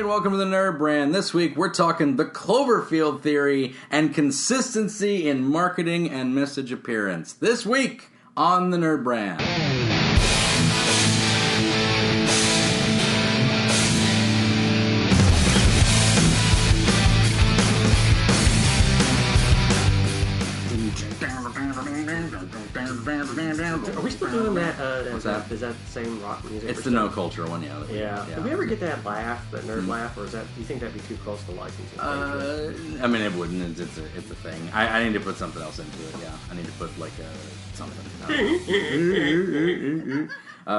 and welcome to the NerdBrand. This week we're talking the Cloverfield Theory and consistency in marketing and message appearance. This week on the NerdBrand. Are we still doing that? What's that? Is that the same rock music? It's the No Culture one, yeah. Yeah. Did we ever get that laugh, that nerd laugh, or is that? Do you think that'd be too close to licensing? I mean, it wouldn't. It's a thing. I need to put something else into it. Yeah, I need to put like something.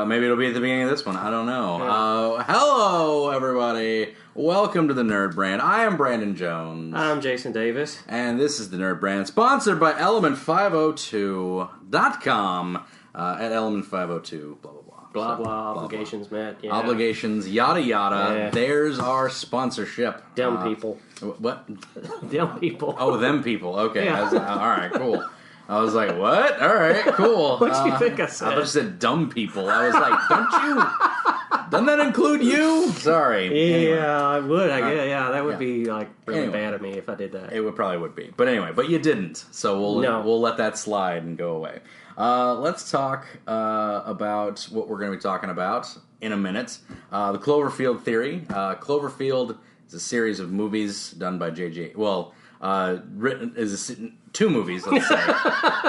Maybe it'll be at the beginning of this one. I don't know. Hello, everybody. Welcome to the NerdBrand. I am Brandon Jones. I'm Jason Davis. And this is the NerdBrand, sponsored by Element502.com at Element502, blah, blah, blah. Blah, blah, obligations met. Yeah. Obligations, yada, yada. Yeah. There's our sponsorship. Dumb people. What? Dumb people. Oh, them people. Okay. Yeah. All right, cool. I was like, what? All right, cool. What do you think I said? I just said dumb people. I was like, doesn't that include you? Sorry. Yeah, anyway. I would. I guess. Yeah, that would be like really bad of me if I did that. It probably would be. But anyway, but you didn't. So we'll let that slide and go away. Let's talk about what we're going to be talking about in a minute. The Cloverfield Theory. Cloverfield is a series of movies done by J.J. Well, written is two movies, let's say,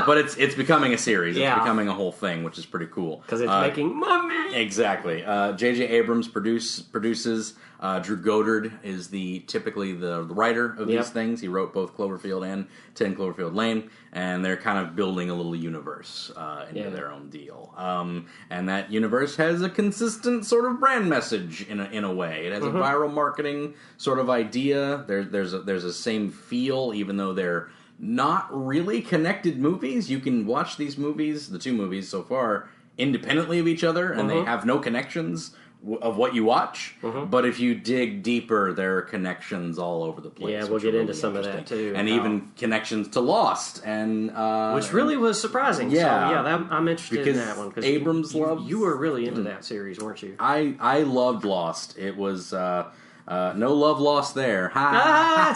but it's becoming a series. It's becoming a whole thing, which is pretty cool because it's making money. Exactly. J.J. Abrams produces. Drew Goddard is typically the writer of these things. He wrote both Cloverfield and 10 Cloverfield Lane, and they're kind of building a little universe into their own deal. And that universe has a consistent sort of brand message in a way. It has a viral marketing sort of idea. There's a same feel, even though they're not really connected movies. You can watch these movies, the two movies so far, independently of each other, and they have no connections of what you watch, but if you dig deeper, there are connections all over the place. Yeah, we'll get into some of that too, and even connections to Lost, and which really was surprising. Yeah, so, I'm interested in that one because Abrams loved. You were really into that series, weren't you? I loved Lost. It was no love lost there. I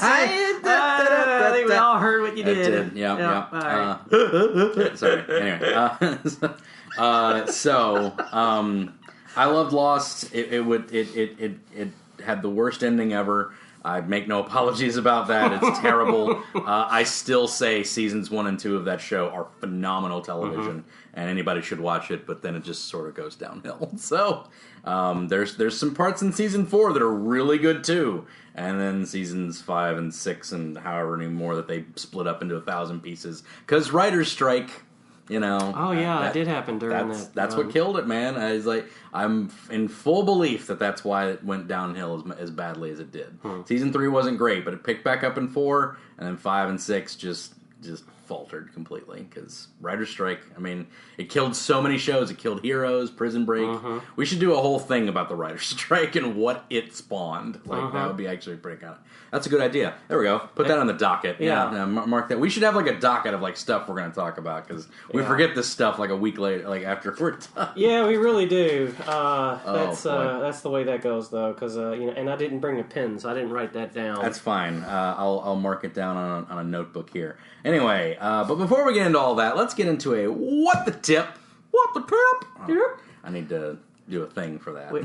think we all heard what you did. Yeah. Sorry. Anyway, I loved Lost. It had the worst ending ever. I make no apologies about that. It's terrible. I still say seasons 1 and 2 of that show are phenomenal television, and anybody should watch it. But then it just sort of goes downhill. So there's some parts in season 4 that are really good too, and then seasons 5 and 6 and however many more that they split up into 1,000 pieces because writers' strike. You know. Oh yeah, that did happen during that. That's what killed it, man. I'm in full belief that's why it went downhill as badly as it did. Season 3 wasn't great, but it picked back up in 4, and then 5 and 6 just faltered completely because writer's strike. I mean, it killed so many shows. It killed Heroes, Prison Break. We should do a whole thing about the writer's strike and what it spawned. That would be actually pretty kind of. That's a good idea. There we go. Put that on the docket. Yeah, mark that. We should have like a docket of like stuff we're going to talk about because we forget this stuff like a week later, like after we're done. Yeah, we really do. That's the way that goes though, because and I didn't bring a pen, so I didn't write that down. That's fine. I'll mark it down on a notebook here. Anyway, but before we get into all that, let's get into a what the tip. What the tip? I need to do a thing for that. We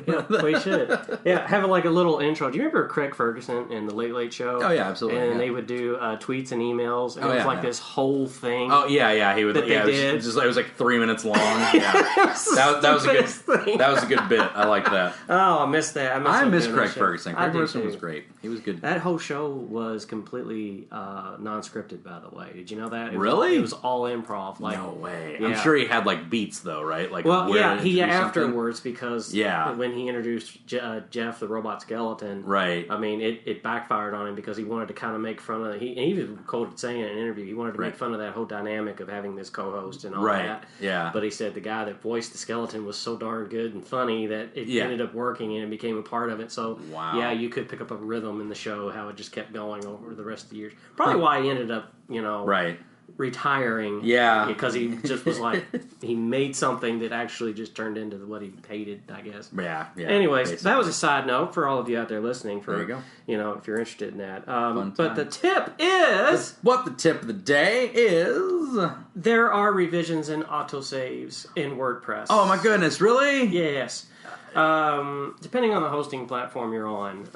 should. Yeah, have like a little intro. Do you remember Craig Ferguson in the Late Late Show? Oh yeah, absolutely. And they would do tweets and emails, and it was like this whole thing. Oh yeah, he would. It was like 3 minutes long. Yeah, that was a good thing. That was a good bit. I like that. Oh, I missed that. I miss Craig Ferguson. Craig Ferguson was great. He was good. That whole show was completely non-scripted, by the way. Did you know that? Really? It was all improv. No way. Yeah. I'm sure he had like beats though, right? Like he afterwards. Because when he introduced Jeff the robot skeleton, right? I mean, it backfired on him because he wanted to kind of make fun of. He even quoted saying in an interview he wanted to make fun of that whole dynamic of having this co-host and all that. Yeah. But he said the guy that voiced the skeleton was so darn good and funny that it ended up working and it became a part of it. So you could pick up a rhythm in the show how it just kept going over the rest of the years. Probably why he ended up retiring. Yeah. Because he just was like, he made something that actually just turned into what he hated, I guess. Yeah. Anyways, basically. that was a side note for all of you out there listening. There you go. If you're interested in that. But the tip is... What the tip of the day is... There are revisions and autosaves in WordPress. Oh my goodness, really? Yes. Depending on the hosting platform you're on,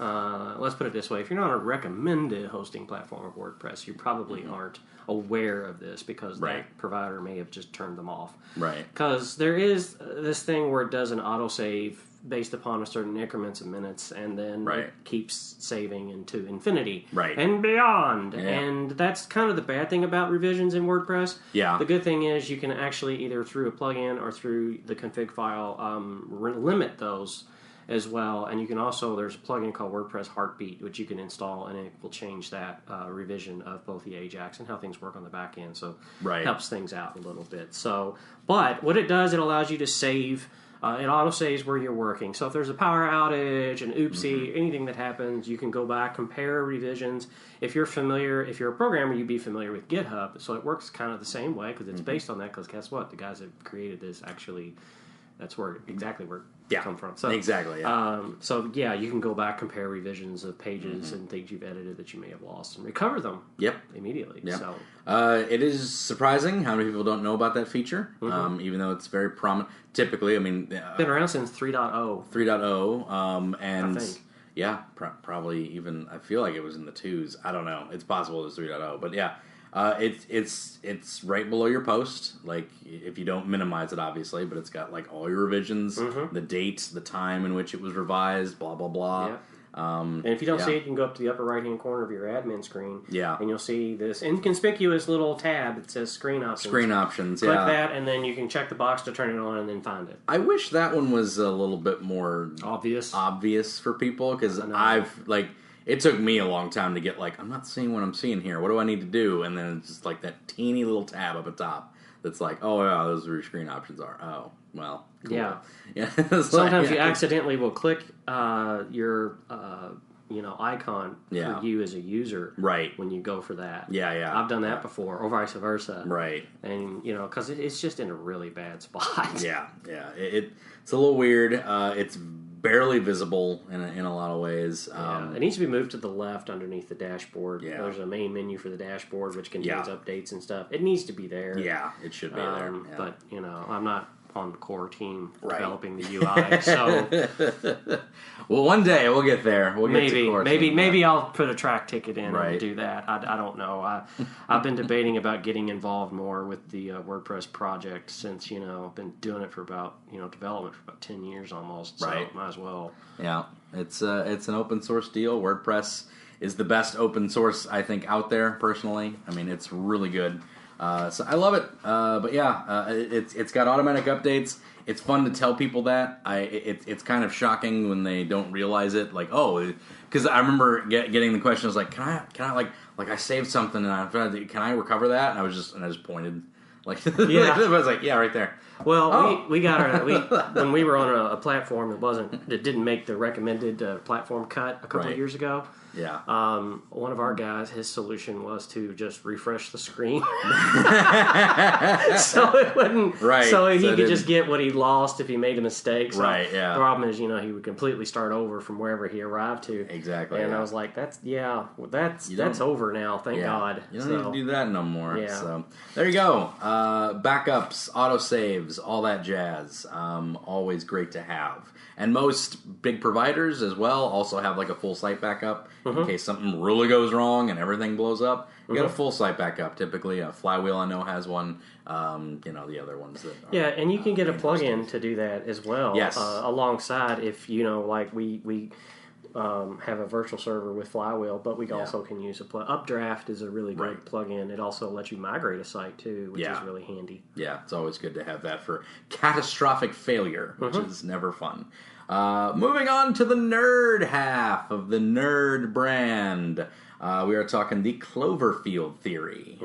let's put it this way. If you're not on a recommended hosting platform of WordPress, you probably aren't aware of this because that provider may have just turned them off. Right. Because there is this thing where it does an autosave based upon a certain increments of minutes, and then it keeps saving into infinity and beyond. Yeah. And that's kind of the bad thing about revisions in WordPress. Yeah. The good thing is you can actually either through a plugin or through the config file limit those as well. And you can also, there's a plugin called WordPress Heartbeat, which you can install, and it will change that revision of both the Ajax and how things work on the back end. So it helps things out a little bit. So, but what it does, it allows you to save. It auto-saves where you're working. So if there's a power outage, an oopsie, anything that happens, you can go back, compare revisions. If you're a programmer, you'd be familiar with GitHub. So it works kind of the same way because it's based on that. Because guess what? The guys that created this actually, that's where it come from. So, exactly. Yeah. You can go back, compare revisions of pages and things you've edited that you may have lost and recover them immediately. Yep. So it is surprising how many people don't know about that feature, even though it's very prominent. Typically, I mean... been around since 3.0. 3.0, and... I think. Yeah, probably even... I feel like it was in the 2s. I don't know. It's possible it was 3.0, but yeah. It's right below your post, like if you don't minimize it, obviously, but it's got like all your revisions, the date, the time in which it was revised, blah blah blah. Yeah. And if you don't see it, you can go up to the upper right hand corner of your admin screen, and you'll see this inconspicuous little tab that says Screen Options. Screen Options. Click that, and then you can check the box to turn it on, and then find it. I wish that one was a little bit more obvious for people because it took me a long time to get I'm not seeing what I'm seeing here. What do I need to do? And then it's just like that teeny little tab up at top that's like, oh yeah, those are where your screen options are. Oh, well, cool. Yeah. Sometimes you accidentally will click your icon for you as a user when you go for that. Yeah. I've done that before, or vice versa. Right. And, because it's just in a really bad spot. Yeah. It's a little weird. It's barely visible in a lot of ways. It needs to be moved to the left underneath the dashboard. Yeah. There's a main menu for the dashboard which contains updates and stuff. It needs to be there. Yeah, it should be there. Yeah. But, I'm not on the core team developing the UI. So, well, one day we'll get there. We'll get to core team. Maybe I'll put a track ticket in and do that. I don't know. I've been debating about getting involved more with the WordPress project since I've been doing it for about development for about 10 years almost. So might as well. Yeah, it's an open source deal. WordPress is the best open source I think out there. Personally, I mean it's really good. So I love it, but it's got automatic updates. It's fun to tell people that. It's kind of shocking when they don't realize it. Like, because I remember getting the question. I was like, can I I saved something and can I recover that? And I just pointed. I was like, yeah, right there. Well, we got when we were on a platform that didn't make the recommended platform cut a couple of years ago. Yeah. One of our guys, his solution was to just refresh the screen, so it wouldn't. Right. So he could just get what he lost if he made a mistake. So right. Yeah. The problem is, he would completely start over from wherever he arrived to. Exactly. And I was like, that's over now. Thank God. You don't need to do that no more. Yeah. So there you go. Backups, autosaves, all that jazz. Always great to have. And most big providers as well also have a full site backup in case something really goes wrong and everything blows up. You got a full site backup typically. Flywheel I know has one. The other ones that are, and you can get a plugin to do that as well. Yes. Alongside if we have a virtual server with Flywheel, but we also can use Updraft is a really great plugin. It also lets you migrate a site too, which is really handy. Yeah, it's always good to have that for catastrophic failure, which is never fun. Moving on to the nerd half of the Nerd brand. We are talking the Cloverfield Theory,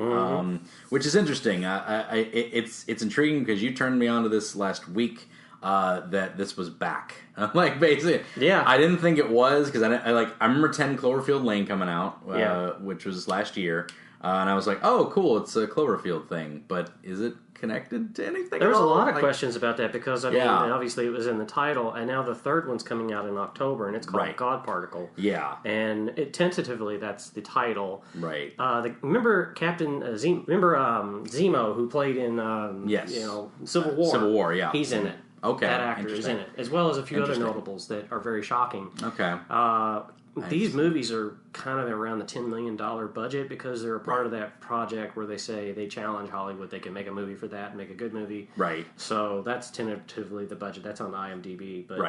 which is interesting. It's intriguing because you turned me on to this last week. That this was back. Basically, I didn't think it was because I remember 10 Cloverfield Lane coming out, which was last year. And I was like, oh, cool, it's a Cloverfield thing, but is it connected to anything? There was a lot of questions about that because, I mean, obviously it was in the title, and now the third one's coming out in October, and it's called God Particle. Yeah. And tentatively, that's the title. Right. Remember Captain Zemo, who played in Civil War? Civil War, yeah. He's in it. Okay. That actor is in it, as well as a few other notables that are very shocking. Okay. These movies are kind of around the $10 million budget because they're a part of that project where they say they challenge Hollywood. They can make a movie for that and make a good movie. Right. So that's tentatively the budget. That's on IMDb. But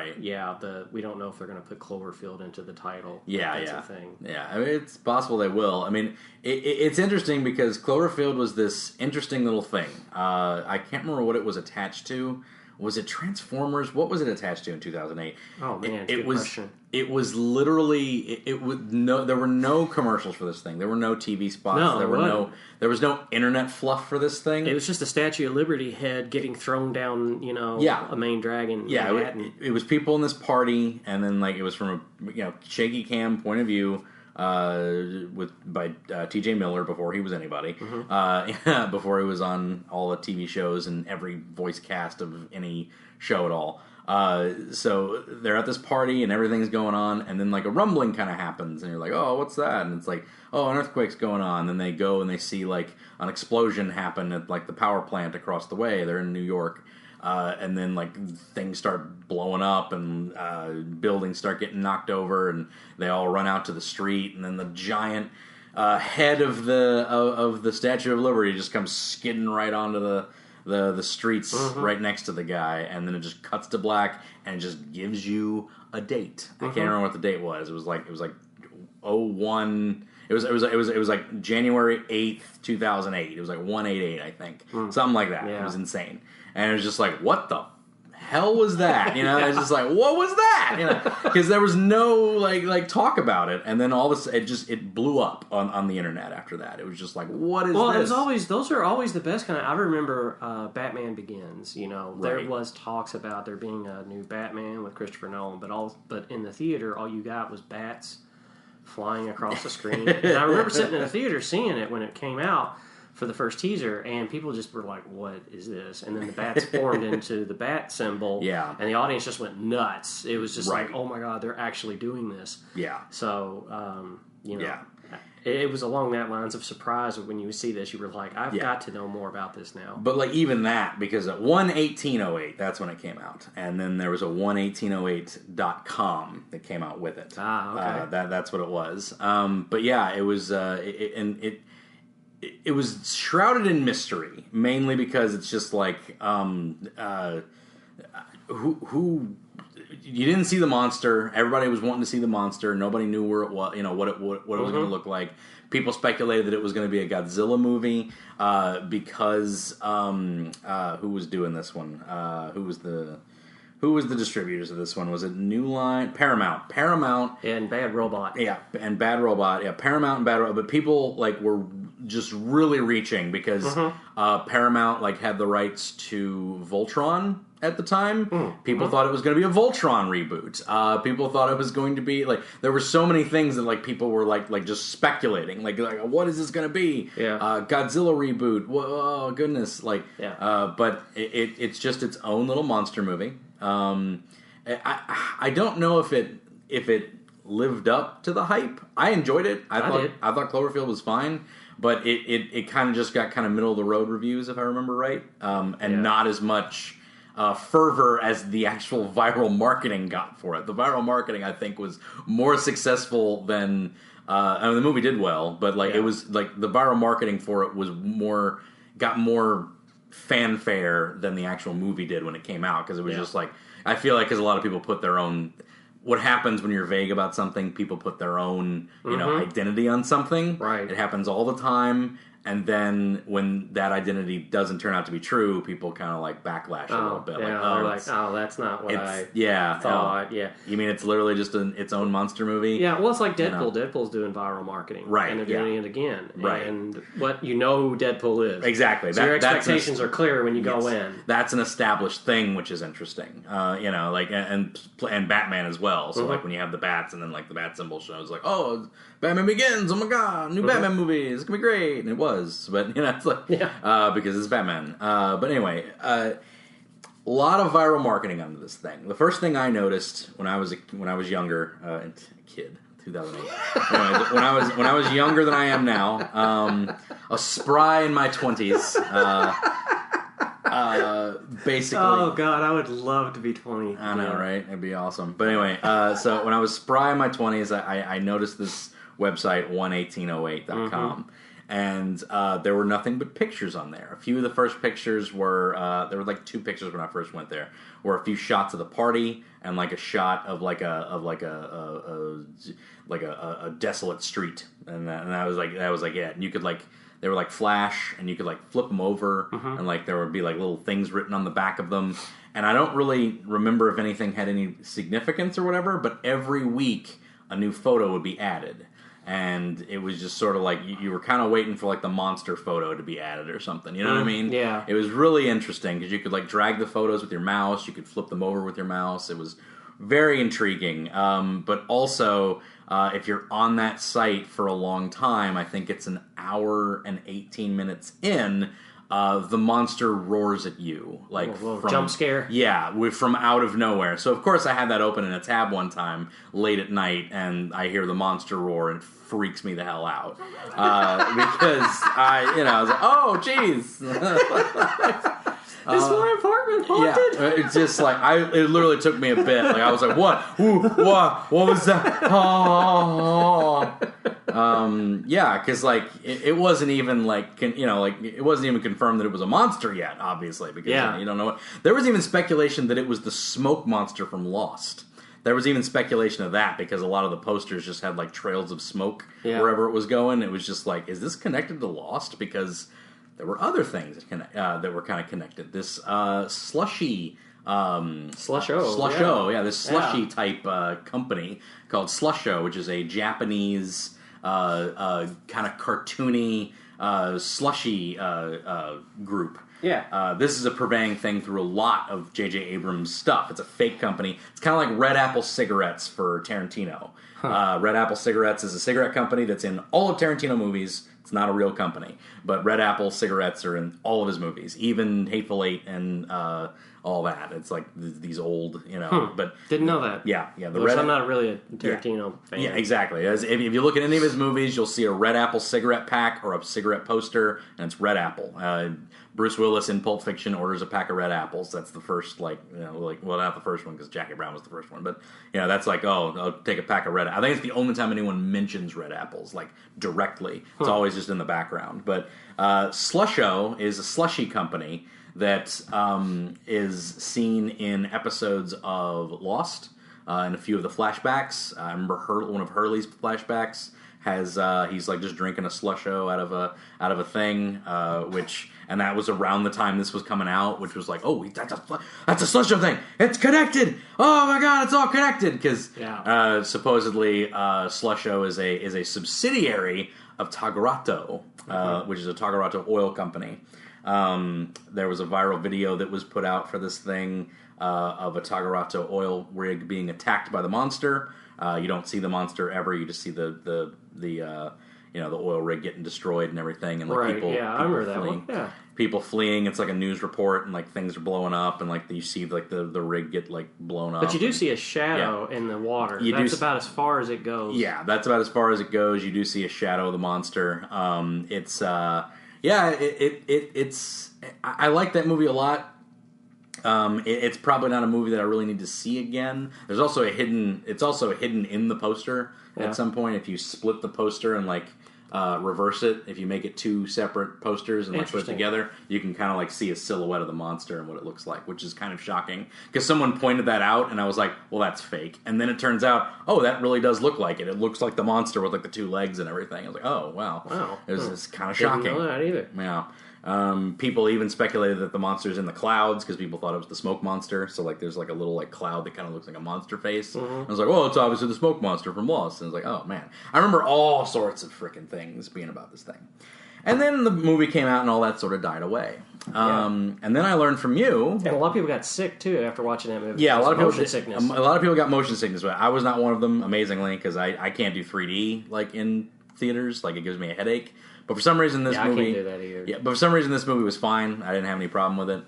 we don't know if they're going to put Cloverfield into the title. That's a thing. Yeah, I mean, it's possible they will. I mean, it's interesting because Cloverfield was this interesting little thing. I can't remember what it was attached to. Was it Transformers? What was it attached to in 2008? Oh man, good question. It was literally there were no commercials for this thing. There were no TV spots. No, there was no internet fluff for this thing. It was just a Statue of Liberty head getting thrown down, a main dragon. Yeah, it was people in this party, and then it was from a shaky cam point of view. By T.J. Miller before he was anybody, before he was on all the TV shows and every voice cast of any show at all. So they're at this party and everything's going on, and then a rumbling kind of happens, and you're like, oh, what's that? And it's like, oh, an earthquake's going on. And then they go and they see an explosion happen at the power plant across the way. They're in New York. And then things start blowing up and buildings start getting knocked over, and they all run out to the street, and then the giant head of the Statue of Liberty just comes skidding right onto the streets right next to the guy, and then it just cuts to black and it just gives you a date. I can't remember what the date was. It was like 01. It was like January 8th, 2008. It was 188, I think. Something like that. Yeah. It was insane. And it was just what the hell was that? It's just what was that? Because there was no talk about it, and then all of a sudden it blew up on the internet after that. It was just what is this? Well, those are always the best kind of. I remember Batman Begins. There was talks about there being a new Batman with Christopher Nolan, but in the theater, all you got was bats flying across the screen. And I remember sitting in the theater seeing it when it came out for the first teaser, and people just were like, what is this? And then the bats formed into the bat symbol, and the audience just went nuts. It was just oh my god, they're actually doing this. Yeah. So, it was along that lines of surprise when you see this. You were like, I've got to know more about this now. But even that, because at 1/18/08, that's when it came out. And then there was a 1/18/08.com that came out with it. Okay. That's what it was. But yeah, it was, it was shrouded in mystery, mainly because it's just who you didn't see the monster. Everybody was wanting to see the monster. Nobody knew where it was, what it was going to look like. People speculated that it was going to be a Godzilla movie because who was doing this one? Who was the distributors of this one? Was it New Line? Paramount. And Bad Robot. Yeah, and Bad Robot. Yeah, Paramount and Bad Robot. But people were just really reaching because Paramount had the rights to Voltron at the time. People thought it was going to be a Voltron reboot. People thought it was going to be there were so many things that people were just speculating what is this going to be? Godzilla reboot. Oh goodness! But it's just its own little monster movie. I don't know if it lived up to the hype. I enjoyed it. I thought Cloverfield was fine, but it kind of just got kind of middle of the road reviews, if I remember right, and not as much fervor as the actual viral marketing got for it. The viral marketing, I think, was more successful than the movie did well, but it was the viral marketing for it was got more fanfare than the actual movie did when it came out, because it was just I feel because a lot of people put their own. What happens when you're vague about something? People put their own, identity on something. Right. It happens all the time. And then when that identity doesn't turn out to be true, people kind of like backlash a little bit. Yeah, they're like, that's not what I thought. Yeah. You mean it's literally just its own monster movie? Yeah, well, it's like Deadpool. Deadpool's doing viral marketing. Right. And they're doing it again. Right. And who Deadpool is. Exactly. So your expectations are clear when you go in. That's an established thing, which is interesting. Like, and Batman as well. So, like, when you have the bats and then, like, the bat symbol shows, like, oh, Batman Begins, oh my god, new Batman movie, it's gonna be great. And it was, but it's like because it's Batman. But anyway, a lot of viral marketing onto this thing. The first thing I noticed when I was younger, a kid, 2008. Anyway, when I was younger than I am now, a spry in my 20s. Basically. Oh god, I would love to be 20. I know, right? It'd be awesome. But anyway, so when I was spry in my 20s, I noticed this website 11808.com. And there were nothing but pictures on there. A few of the first pictures were there were like 2 pictures when I first went there. Were a few shots of the party and like a shot of a desolate street. And that was like it. And you could like they were like flash, and you could like flip them over, and like there would be like little things written on the back of them. And I don't really remember if anything had any significance or whatever. But every week a new photo would be added. And it was just sort of like you were kind of waiting for like the monster photo to be added or something. You know what I mean? Yeah. It was really interesting because you could like drag the photos with your mouse. You could flip them over with your mouse. It was very intriguing. But also, if you're on that site for a long time, I think it's an hour and 18 minutes in, the monster roars at you. Like from, jump scare? Yeah, from out of nowhere. So, of course, I had that open in a tab one time late at night, and I hear the monster roar, and it freaks me the hell out. Because I was like, oh, jeez. Is my apartment haunted? Yeah, it's just like it literally took me a bit. Like I was like, "What? Ooh, what was that?" Oh. Yeah, because like it wasn't even like it wasn't even confirmed that it was a monster yet. Obviously, because you don't know. There was even speculation that it was the smoke monster from Lost. There was even speculation of that because a lot of the posters just had like trails of smoke wherever it was going. It was just like, is this connected to Lost? Because there were other things that were kind of connected. This Slushy... Slusho. This Slushy type company called Slusho, which is a Japanese kind of cartoony slushy group. Yeah. This is a purveying thing through a lot of J.J. Abrams' stuff. It's a fake company. It's kind of like Red Apple Cigarettes for Tarantino. Red Apple Cigarettes is a cigarette company that's in all of Tarantino movies. It's not a real company. But Red Apple cigarettes are in all of his movies, even Hateful Eight and all that. It's like these old, but... Didn't know that. Yeah. I'm not really a Tarantino fan. Yeah, exactly. If you look at any of his movies, you'll see a Red Apple cigarette pack or a cigarette poster, and it's Red Apple. Bruce Willis in Pulp Fiction orders a pack of Red Apples. That's the first, well, not the first one because Jackie Brown was the first one, but that's like, I'll take a pack of Red. I think it's the only time anyone mentions Red Apples, like directly. It's always just in the background. But Slusho is a slushy company that is seen in episodes of Lost and a few of the flashbacks. I remember one of Hurley's flashbacks has he's like just drinking a Slusho out of a thing, and that was around the time this was coming out, which was like, oh, that's a Slusho thing. It's connected. Oh my god, it's all connected because supposedly Slusho is a subsidiary of Tagarato, which is a Tagarato oil company. There was a viral video that was put out for this thing of a Tagarato oil rig being attacked by the monster. You don't see the monster ever. You just see the oil rig getting destroyed and everything, and like people I remember that fleeing. one. Yeah. People fleeing. It's like a news report, and like things are blowing up, and like you see like the rig get like blown up. But you do see a shadow in the water. That's about as far as it goes. Yeah, that's about as far as it goes. You do see a shadow of the monster. It's I like that movie a lot. It's probably not a movie that I really need to see again. There's also it's also hidden in the poster at some point. If you split the poster and like reverse it. If you make it two separate posters and like put it together, you can kind of like see a silhouette of the monster and what it looks like, which is kind of shocking because someone pointed that out and I was like, well, that's fake. And then it turns out, oh, that really does look like it. It looks like the monster with like the two legs and everything. I was like, oh, wow. It was kind of shocking. Didn't know that either. Yeah. People even speculated that the monster's in the clouds because people thought it was the smoke monster. So like, there's like a little like cloud that kind of looks like a monster face. I was like, well, it's obviously the smoke monster from Lost. And I was like, oh man, I remember all sorts of freaking things being about this thing. And then the movie came out and all that sort of died away. And then I learned from you, and a lot of people got sick too after watching that movie. Yeah, a lot of motion sickness. A lot of people got motion sickness, but I was not one of them. Amazingly, because I can't do 3D like in theaters. Like it gives me a headache. But for some reason, this movie... I can't do that either. Yeah, but for some reason, this movie was fine. I didn't have any problem with it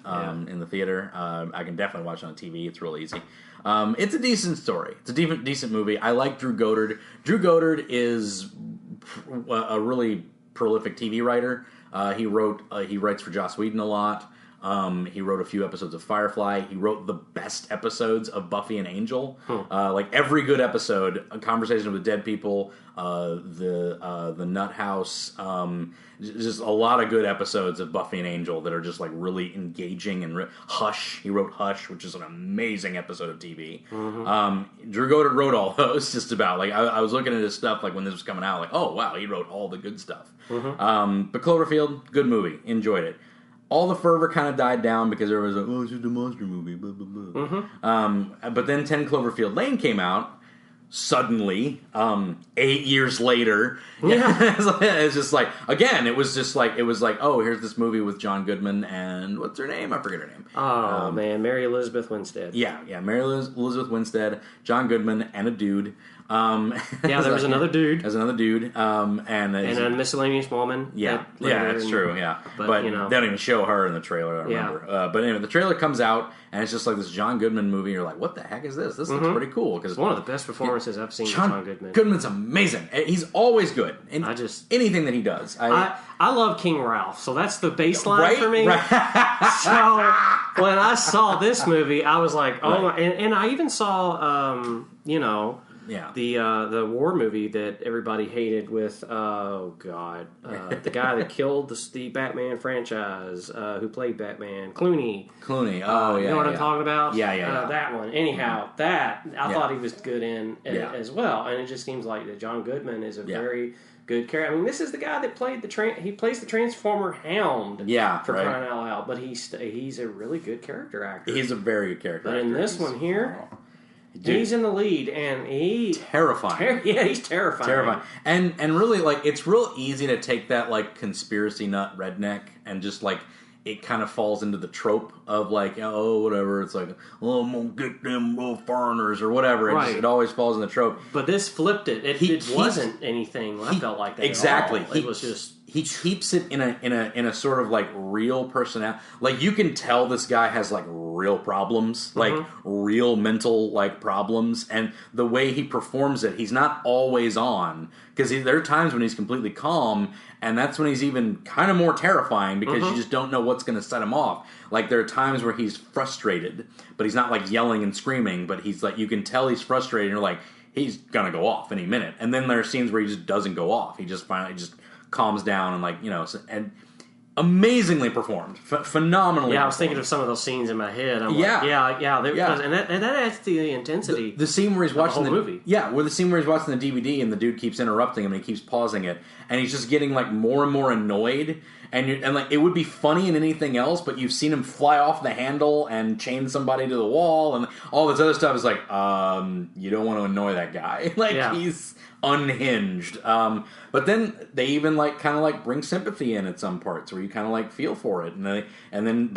in the theater. I can definitely watch it on TV. It's real easy. It's a decent story. It's a decent movie. I like Drew Goddard. Drew Goddard is a really prolific TV writer. He writes for Joss Whedon a lot. He wrote a few episodes of Firefly. He wrote the best episodes of Buffy and Angel. Like every good episode, A Conversation with Dead People, the Nut House, just a lot of good episodes of Buffy and Angel that are just like really engaging. And Hush, he wrote Hush, which is an amazing episode of TV. Drew Goddard wrote all those. Just about like I was looking at his stuff like when this was coming out, like oh wow, he wrote all the good stuff. But Cloverfield, good movie, enjoyed it. All the fervor kind of died down because there was it's just a monster movie, blah, blah, blah. But then 10 Cloverfield Lane came out, suddenly, 8 years later. It's just like, again, it was like, oh, here's this movie with John Goodman and, what's her name? I forget her name. Oh, man, Mary Elizabeth Winstead. Yeah, Mary Elizabeth Winstead, John Goodman, and a dude. There was another dude. There's another dude. And a miscellaneous woman. Yeah, that's true, yeah. But you know, they don't even show her in the trailer, I remember. But anyway, the trailer comes out, and it's just like this John Goodman movie. You're like, what the heck is this? This looks pretty cool. It's one of the best performances I've seen with John Goodman. Goodman's amazing. He's always good. And anything that he does. I love King Ralph, so that's the baseline for me. Right. So when I saw this movie, I was like, oh, and I even saw, the war movie that everybody hated with, the guy that killed the Batman franchise, who played Batman, Clooney. You know what I'm talking about? Yeah. That one. Anyhow, I thought he was good in as well, and it just seems like that John Goodman is a very good character. I mean, this is the guy that played he plays the Transformer Hound. For crying out loud, but he's a really good character actor. He's a very good character actor. But in this one here... Dude. He's in the lead, and terrifying. He's terrifying. And really, like, it's real easy to take that like conspiracy nut redneck and just like it kind of falls into the trope of like, oh, whatever. It's like, oh, I'm gonna get them little foreigners or whatever. It always falls in the trope. But this flipped it. It wasn't anything. I felt like that. Exactly. It was just. He keeps it in a sort of like real personality. Like you can tell this guy has like real problems, like real mental like problems, and the way he performs it, he's not always on because there are times when he's completely calm, and that's when he's even kind of more terrifying because you just don't know what's going to set him off. Like there are times where he's frustrated, but he's not like yelling and screaming, but he's like you can tell he's frustrated. And you're like he's gonna go off any minute, and then there are scenes where he just doesn't go off. He just finally calms down and like and amazingly performed, phenomenally. Yeah, I performed. was thinking of some of those scenes in my head. And that adds to the intensity. The scene where he's watching the movie. Yeah, where the scene where he's watching the DVD and the dude keeps interrupting him and he keeps pausing it, and he's just getting like more and more annoyed. And like it would be funny in anything else, but you've seen him fly off the handle and chain somebody to the wall and all this other stuff. Is like, you don't want to annoy that guy. He's unhinged. But then they even like kind of like bring sympathy in at some parts where you kind of like feel for it, and then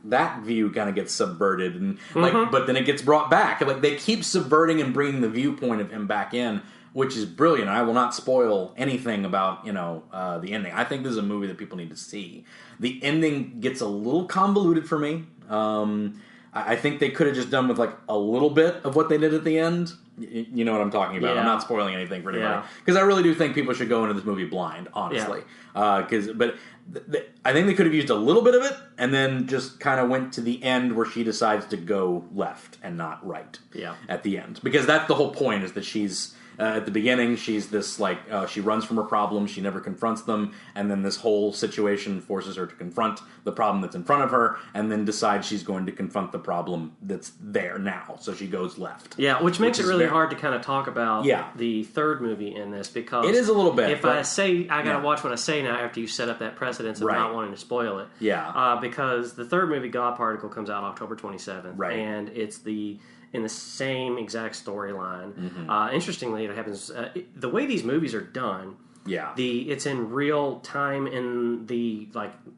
that view kind of gets subverted and but then it gets brought back. Like they keep subverting and bringing the viewpoint of him back in, which is brilliant. I will not spoil anything about the ending. I think this is a movie that people need to see. The ending gets a little convoluted for me. I think they could have just done with like a little bit of what they did at the end. You know what I'm talking about. I'm not spoiling anything for anybody because I really do think people should go into this movie blind, honestly. I think they could have used a little bit of it and then just kind of went to the end where she decides to go left and not right. At the end, because that's the whole point is that she's at the beginning, she's this like she runs from her problems, she never confronts them, and then this whole situation forces her to confront the problem that's in front of her, and then decides she's going to confront the problem that's there now. So she goes left. Yeah, which makes it really hard to kind of talk about the third movie in this, because it is a little bit. If I say I got to watch what I say now after you set up that precedence of not wanting to spoil it. Yeah. Because the third movie, God Particle, comes out October 27th, and it's in the same exact storyline. Mm-hmm. Interestingly, it happens the way these movies are done. Yeah, it's in real time in the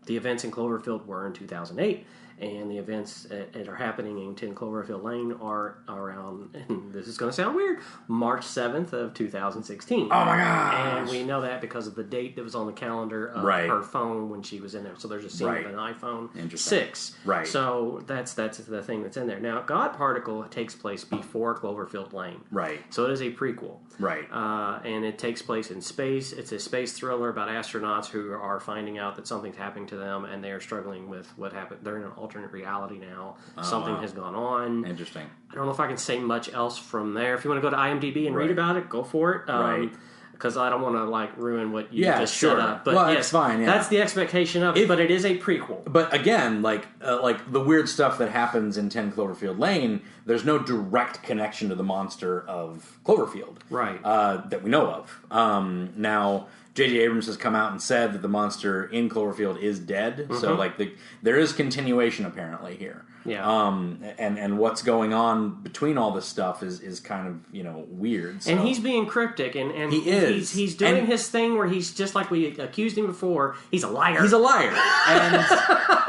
events in Cloverfield were in 2008, and the events that are happening in 10 Cloverfield Lane are around, and this is going to sound weird, March 7th of 2016. Oh my gosh! And we know that because of the date that was on the calendar of her phone when she was in there. So there's a scene of an iPhone 6. Right. So that's the thing that's in there. Now, God Particle takes place before Cloverfield Lane. Right. So it is a prequel. Right. And it takes place in space. It's a space thriller about astronauts who are finding out that something's happening to them, and they are struggling with what happened. They're in an alternate reality now. Something has gone on. Interesting. I don't know if I can say much else from there. If you want to go to IMDb and read about it, go for it. Because I don't want to ruin what you just set up. But it's fine. Yeah. That's the expectation of it. But it is a prequel. But again, like the weird stuff that happens in 10 Cloverfield Lane, there's no direct connection to the monster of Cloverfield, right? That we know of. Now, J.J. Abrams has come out and said that the monster in Cloverfield is dead. Mm-hmm. So there is continuation apparently here. Yeah. And what's going on between all this stuff is kind of, weird. So. And he's being cryptic, and he is. He's doing his thing where he's just like we accused him before. He's a liar. He's a liar. And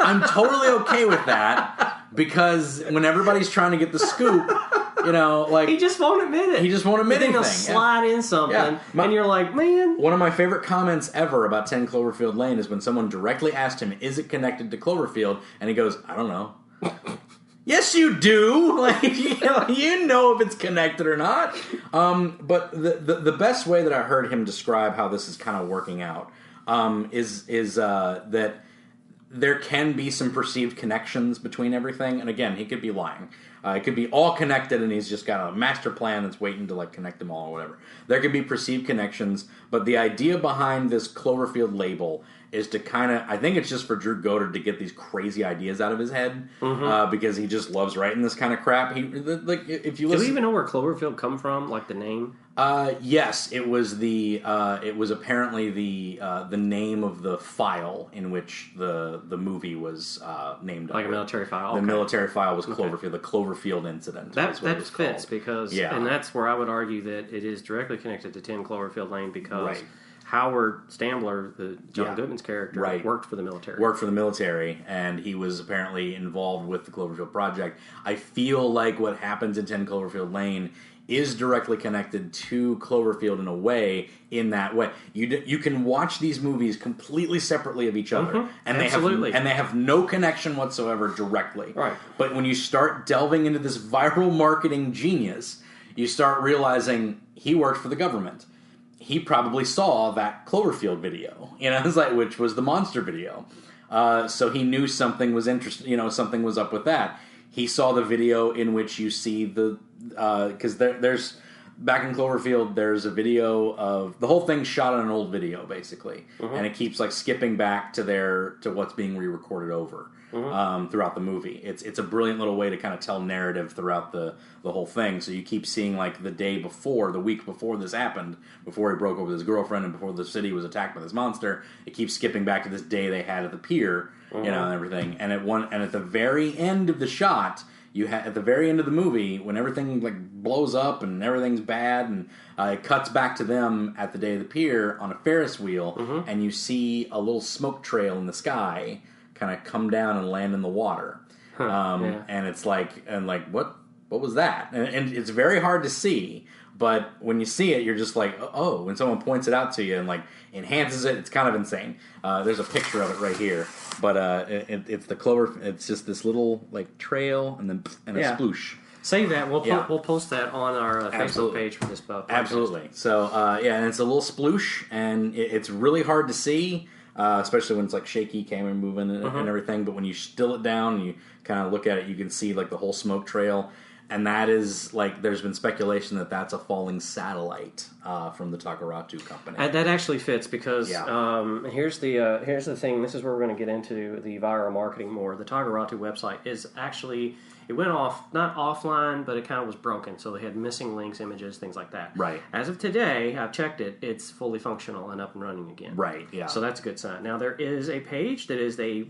I'm totally okay with that, because when everybody's trying to get the scoop, he just won't admit it. He just won't admit anything. He'll slide in something, and you're like, man. One of my favorite comments ever about 10 Cloverfield Lane is when someone directly asked him, "Is it connected to Cloverfield?" And he goes, "I don't know." Yes, you do. You know if it's connected or not. But the best way that I heard him describe how this is kind of working out is that there can be some perceived connections between everything. And again, he could be lying. It could be all connected, and he's just got a master plan that's waiting to connect them all or whatever. There could be perceived connections, but the idea behind this Cloverfield label is to kind of, I think it's just for Drew Goddard to get these crazy ideas out of his head, because he just loves writing this kind of crap. If you listen, do we even know where Cloverfield come from, the name? Yes, it was it was apparently the name of the file in which the movie was named. Like a military file. The military file was Cloverfield, the Cloverfield incident. That fits because, and that's where I would argue that it is directly connected to 10 Cloverfield Lane, because Howard Stambler, the John Goodman's character, worked for the military. Worked for the military, and he was apparently involved with the Cloverfield Project. I feel like what happens in 10 Cloverfield Lane is directly connected to Cloverfield in a way, in that way. You can watch these movies completely separately of each other, and they have no connection whatsoever directly. Right. But when you start delving into this viral marketing genius, you start realizing he worked for the government. He probably saw that Cloverfield video, which was the monster video. So he knew something was interesting, something was up with that. He saw the video in which you see because there's back in Cloverfield, there's a video of the whole thing shot on an old video, basically, and it keeps skipping back to what's being re-recorded over throughout the movie. It's a brilliant little way to kind of tell narrative throughout the whole thing. So you keep seeing the week before this happened, before he broke up with his girlfriend and before the city was attacked by this monster. It keeps skipping back to this day they had at the pier, and everything. And at the very end of the shot, at the very end of the movie, when everything blows up and everything's bad, and it cuts back to them at the day of the pier on a Ferris wheel, and you see a little smoke trail in the sky kind of come down and land in the water. And it's what was that? And it's very hard to see, but when you see it, you're just when someone points it out to you and enhances it, it's kind of insane. There's a picture of it right here, but it's the Clover. It's just this little trail and a sploosh. Save that. We'll post that on our Facebook page for this podcast. Absolutely. So and it's a little sploosh, and it's really hard to see, especially when it's shaky camera moving and everything. But when you still it down and you kind of look at it, you can see the whole smoke trail. And that is, like, there's been speculation that that's a falling satellite from the Takaratu company. And that actually fits because here's the thing. This is where we're going to get into the viral marketing more. The Takaratu website is actually, it went off, not offline, but it kind of was broken. So they had missing links, images, things like that. Right. As of today, I've checked it, it's fully functional and up and running again. Right, yeah. So that's a good sign. Now, there is a page that is the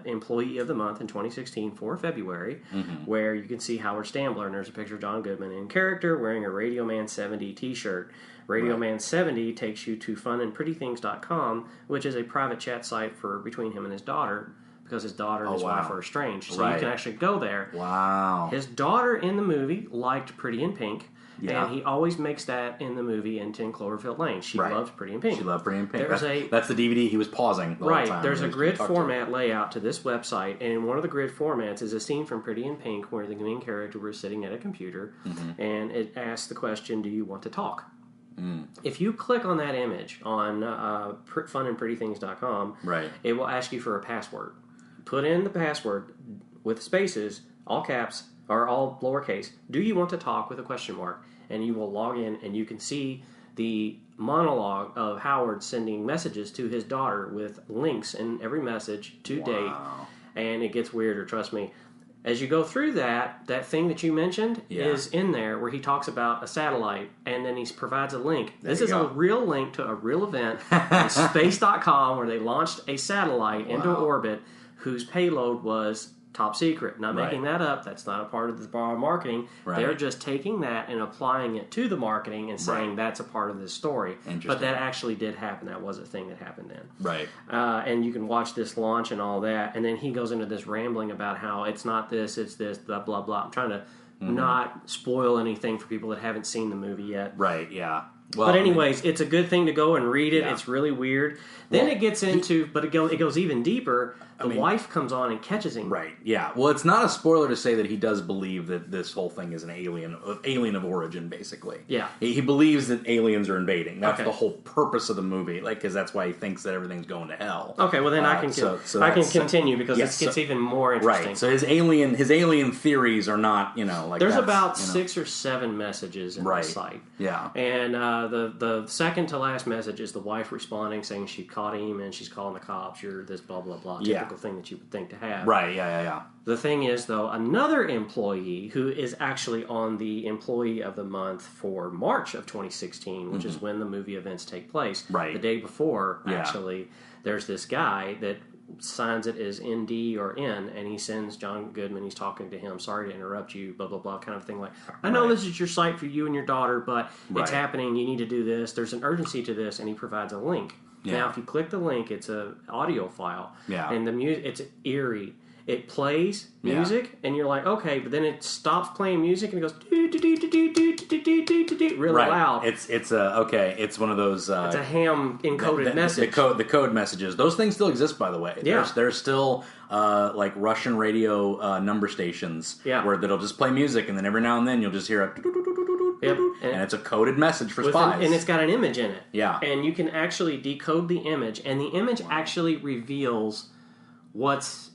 Employee of the Month in 2016 for February, where you can see Howard Stambler, and there's a picture of John Goodman in character wearing a Radio Man 70 t-shirt. Radio Man 70 takes you to funandprettythings.com, which is a private chat site for between him and his daughter, because his daughter and his wife are estranged. So you can actually go there. Wow. His daughter in the movie liked Pretty in Pink. Yeah. And he always makes that in the movie in 10 Cloverfield Lane. She loves Pretty in Pink. She loved Pretty in Pink. That's the DVD he was pausing the whole time. There's a grid format layout to this website, and one of the grid formats is a scene from Pretty in Pink where the main character was sitting at a computer, and it asks the question, do you want to talk? If you click on that image on funandprettythings.com, it will ask you for a password. Put in the password with spaces, all caps, or all lowercase. Do you want to talk with a question mark? And you will log in, and you can see the monologue of Howard sending messages to his daughter with links in every message to date. And it gets weirder, trust me. As you go through that thing that you mentioned is in there where he talks about a satellite, and then he provides a link. This is a real link to a real event on space.com where they launched a satellite into orbit whose payload was top secret. Not making that up. That's not a part of the marketing. They're just taking that and applying it to the marketing and saying that's a part of this story. But that actually did happen. That was a thing that happened then. And you can watch this launch and all that. And then he goes into this rambling about how it's not this, it's this, blah, blah, blah. I'm trying to not spoil anything for people that haven't seen the movie yet. Well, but anyways, it's a good thing to go and read it. It's really weird. Then it gets into, but it goes even deeper. The wife comes on and catches him. Well, it's not a spoiler to say that he does believe that this whole thing is an alien of origin, basically. He believes that aliens are invading. That's the whole purpose of the movie, because that's why he thinks that everything's going to hell. Okay, well then I can continue because it gets even more interesting. So his alien theories are not, There's about 6 or 7 messages in the site. And the second to last message is the wife responding, saying she caught him and she's calling the cops. You're this blah blah blah. Typical thing that you would think to have. The thing is, though, another employee who is actually on the Employee of the Month for March of 2016, which is when the movie events take place. The day before, actually, there's this guy that signs it as ND or N, and he sends John Goodman, he's talking to him, sorry to interrupt you, blah, blah, blah, kind of thing. Like, I know this is your site for you and your daughter, but it's happening, you need to do this, there's an urgency to this, and he provides a link. Now, if you click the link, it's an audio file, and the music, it's eerie. It plays music, and you're like, okay, but then it stops playing music, and it goes really loud. It's one of those. It's a ham encoded message. The code messages. Those things still exist, by the way. There's still like Russian radio number stations where that'll just play music, and then every now and then you'll just hear a. And it's a coded message for spies. And it's got an image in it. And you can actually decode the image, and the image actually reveals what's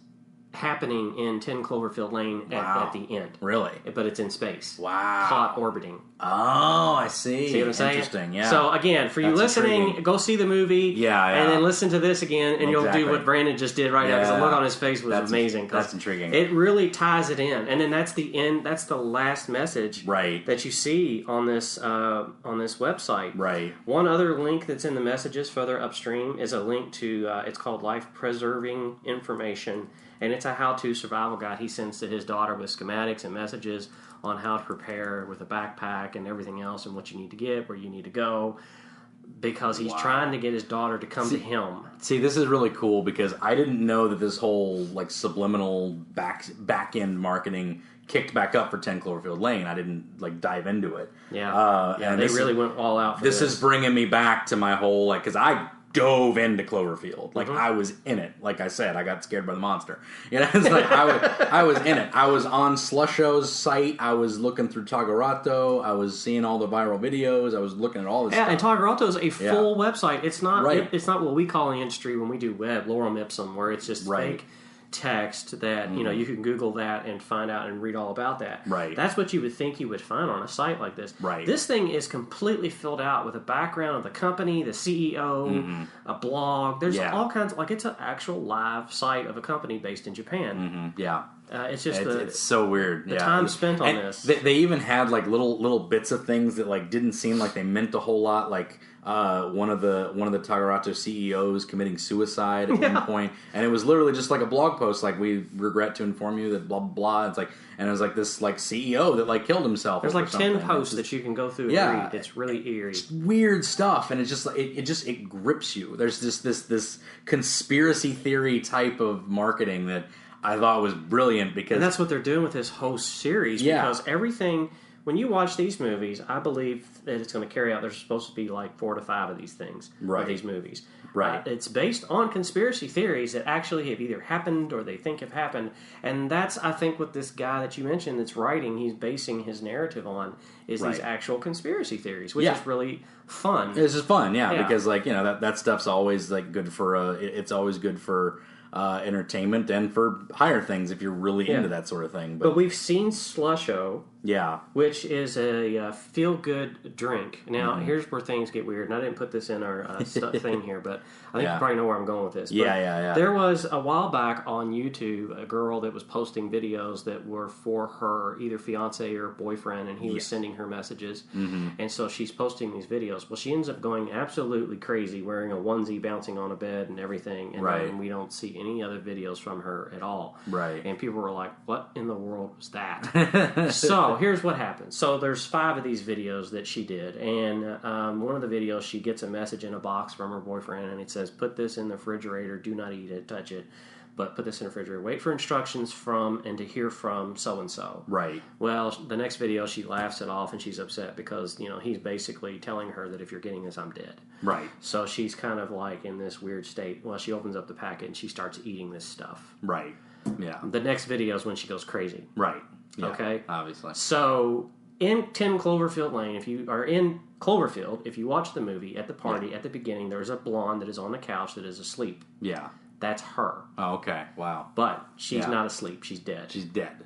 happening in 10 Cloverfield Lane at the end. Really? But it's in space. Wow. Hot orbiting. Oh, I see. See what I'm saying? Interesting, yeah. So, again, for you listening, go see the movie. And then listen to this again, and you'll do what Brandon just did right now, because the look on his face was amazing. That's intriguing. It really ties it in. And then that's the end. That's the last message that you see on this website. One other link that's in the messages further upstream is a link to, it's called Life Preserving Information. And it's a how-to survival guide he sends to his daughter with schematics and messages on how to prepare with a backpack and everything else and what you need to get, where you need to go, because he's trying to get his daughter to come to him. See, this is really cool because I didn't know that this whole like subliminal back-end marketing kicked back up for 10 Cloverfield Lane. I didn't like dive into it. And they really went all out for this. This is bringing me back to my whole, like, because I dove into Cloverfield. Like, I was in it. Like I said, I got scared by the monster. It's like I was in it. I was on Slusho's site. I was looking through Tagarato. I was seeing all the viral videos. I was looking at all this stuff. And Tagarato is a full website. It's not it's not what we call in the industry when we do web, lorem ipsum, where it's just fake text that, you can Google that and find out and read all about that. Right. That's what you would think you would find on a site like this. Right. This thing is completely filled out with a background of the company, the CEO, a blog. There's all kinds of, it's an actual live site of a company based in Japan. Yeah. It's just it's so weird. The time spent on this. They even had little bits of things that didn't seem like they meant a whole lot. One of the Tagarato CEOs committing suicide at one point, and it was literally just like a blog post, we regret to inform you that blah blah blah. It's and it was this CEO that killed himself. There's 10 posts that you can go through and read. It's really eerie. It's weird stuff, and it's just it grips you. There's this conspiracy theory type of marketing that I thought was brilliant because... And that's what they're doing with this whole series, because everything... When you watch these movies, I believe that it's going to carry out... There's supposed to be 4 to 5 of these things, of these movies. Right. It's based on conspiracy theories that actually have either happened or they think have happened. And that's, I think, what this guy that you mentioned that's writing, he's basing his narrative on, is these actual conspiracy theories, which is really fun. It's just fun, because, that stuff's always, good for... it's always good for... entertainment and for higher things if you're really into that sort of thing. But we've seen Slusho, which is a feel-good drink. Now, here's where things get weird, and I didn't put this in our thing here, but I think you probably know where I'm going with this. Yeah. There was, a while back on YouTube, a girl that was posting videos that were for her either fiance or boyfriend, and he was sending her messages. And so she's posting these videos. Well, she ends up going absolutely crazy, wearing a onesie, bouncing on a bed and everything, and then we don't see any other videos from her at all. Right. And people were like, what in the world was that? So here's what happened. So there's 5 of these videos that she did, and one of the videos she gets a message in a box from her boyfriend, and it says, put this in the refrigerator, do not eat it, touch it, but put this in the refrigerator, wait for instructions from and to hear from so-and-so. Right. Well, the next video she laughs it off and she's upset because, he's basically telling her that if you're getting this, I'm dead. Right. So she's kind of in this weird state. Well, she opens up the packet and she starts eating this stuff. Right. Yeah. The next video is when she goes crazy. Right. Yeah, okay? Obviously. So, in 10 Cloverfield Lane, if you are in Cloverfield, if you watch the movie, at the party, at the beginning, there's a blonde that is on the couch that is asleep. Yeah. That's her. Oh, okay. Wow. But she's not asleep. She's dead. She's dead.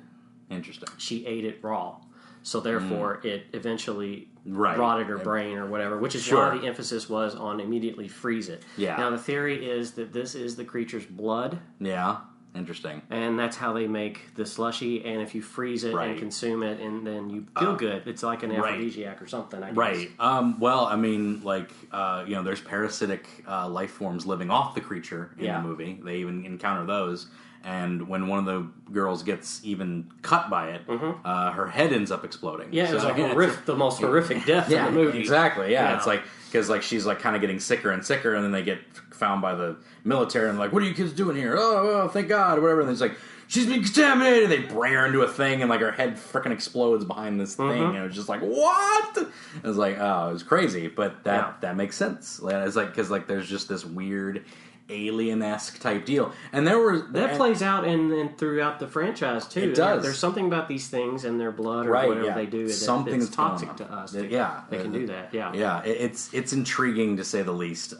Interesting. She ate it raw. So therefore, it eventually rotted her brain or whatever, which is why the emphasis was on immediately freeze it. Yeah. Now, the theory is that this is the creature's blood. Yeah. Interesting. And that's how they make the slushy, and if you freeze it and consume it, and then you feel good. It's like an aphrodisiac or something, I guess. Right. Well, I mean, there's parasitic life forms living off the creature in the movie. They even encounter those. And when one of the girls gets even cut by it, her head ends up exploding. Yeah, so, it's the most horrific death in the movie. Exactly, yeah. It's because she's kind of getting sicker and sicker, and then they get found by the military, and what are you kids doing here? Oh, thank God, or whatever. And it's she's been contaminated. They bring her into a thing, and her head freaking explodes behind this thing, and it was just what? It was it was crazy, but that makes sense. It's because there's just this weird alien-esque type deal, and that plays out in throughout the franchise too. It does. There's something about these things in their blood or whatever they do that's toxic to us. They can do that. Yeah. It's intriguing to say the least.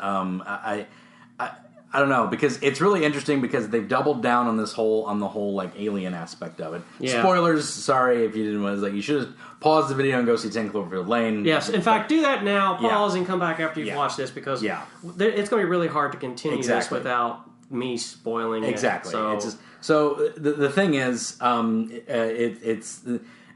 I don't know, because it's really interesting because they've doubled down on the whole alien aspect of it. Yeah. Spoilers, sorry if you didn't want to. You should have paused the video and go see 10 Cloverfield Lane. Yes, in fact, do that now. Pause and come back after you've watched this because it's going to be really hard to continue this without me spoiling it. Exactly. So the thing is, it's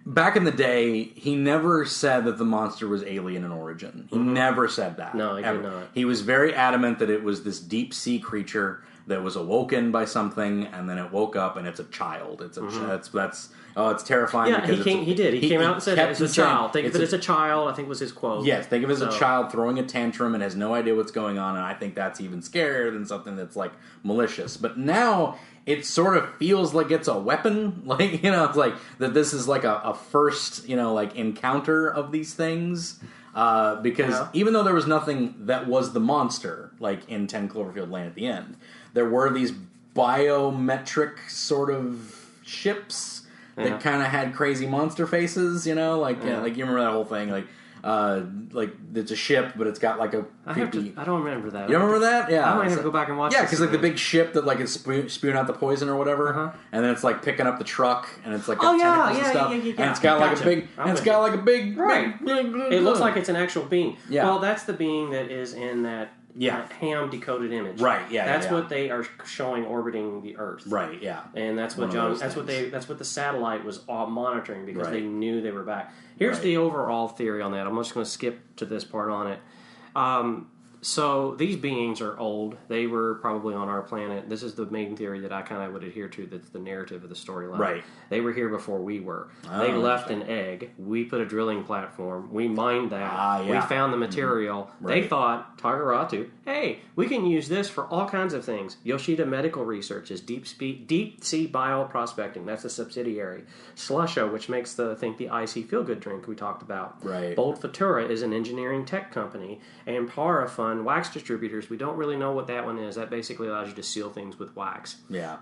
back in the day, he never said that the monster was alien in origin. He never said that. No, he did not. He was very adamant that it was this deep sea creature that was awoken by something, and then it woke up, and it's a child. It's it's terrifying. Yeah, because he came out and said it's a child. Think of it as a child. I think was his quote. Yes, think of it as a child throwing a tantrum and has no idea what's going on, and I think that's even scarier than something that's malicious. But now it sort of feels like it's a weapon. It's that this is a first, encounter of these things. Because even though there was nothing that was the monster, in 10 Cloverfield Lane at the end, there were these biometric sort of ships that kind of had crazy monster faces, you remember that whole thing, like it's a ship, but it's got like a. I don't remember that. You don't remember that? Yeah, I might have to go back and watch. Yeah, because like the big ship that like is spewing out the poison or whatever, and then it's like picking up the truck, and it's like got tentacles and stuff, and it's got like a big, right. It looks like it's an actual being. Yeah. Well, that's the being that is in that. Ham decoded image. Right. Yeah. That's what they are showing orbiting the Earth. Right. Yeah. And that's what That's what the satellite was all monitoring because they knew they were back. Here's the overall theory on that. I'm just going to skip to this part on it. So these beings are old. They were probably on our planet. This is the main theory that I kind of would adhere to. That's the narrative of the storyline. Right. They were here before we were. They left an egg. We put a drilling platform. We mined that. We found the material. Mm-hmm. Right. They thought, Tagaratu, hey, we can use this for all kinds of things. Yoshida Medical Research is deep sea bioprospecting. That's a subsidiary. Slusho, which makes the ICEE feel-good drink we talked about. Right. Bold Futura is an engineering tech company. And ParafFun, wax distributors, we don't really know what that one is. That basically allows you to seal things with wax. Yeah.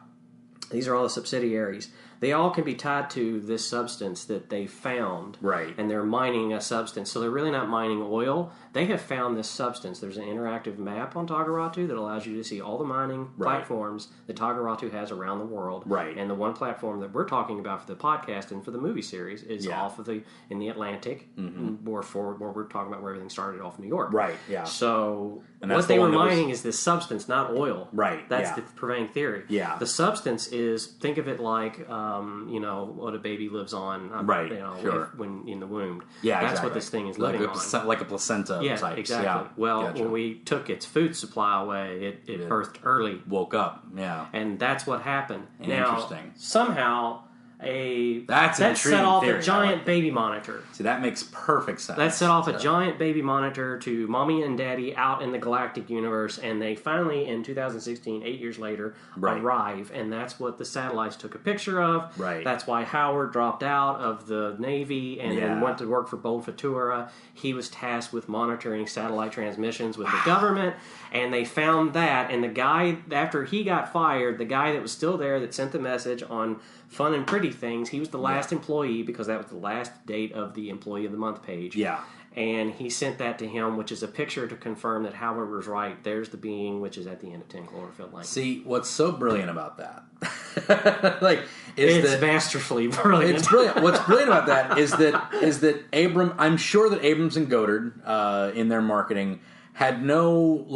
These are all the subsidiaries. They all can be tied to this substance that they found. Right. And they're mining a substance. So they're really not mining oil. They have found this substance. There's an interactive map on Tagaratu that allows you to see all the mining platforms that Tagaratu has around the world. Right. And the one platform that we're talking about for the podcast and for the movie series is off of in the Atlantic, where we're talking about where everything started off in New York. Right. Yeah. So what they were mining is this substance, not oil. Right. That's the prevailing theory. Yeah. The substance is, think of it like, what a baby lives on. Right. Sure. When in the womb. Yeah. That's what this thing is living on. Like a placenta. Yeah, type. exactly. Yeah. Well, when we took its food supply away, it birthed early. Woke up, yeah. And that's what happened. Interesting. Now, somehow, that set off a giant baby monitor. See, that makes perfect sense. That set off a giant baby monitor to mommy and daddy out in the galactic universe, and they finally, in 2016, 8 years later, arrive, and that's what the satellites took a picture of. Right. That's why Howard dropped out of the Navy and then went to work for Bold Futura. He was tasked with monitoring satellite transmissions with the government, and they found that, and the guy, after he got fired, the guy that was still there that sent the message on Fun and Pretty Things, he was the last employee because that was the last date of the Employee of the Month page. Yeah. And he sent that to him, which is a picture to confirm that Howard was right. There's the being, which is at the end of 10 Cloverfield Lane. See, what's so brilliant about that, it's masterfully brilliant. It's brilliant. What's brilliant about that is that I'm sure that Abrams and Goddard, in their marketing, had no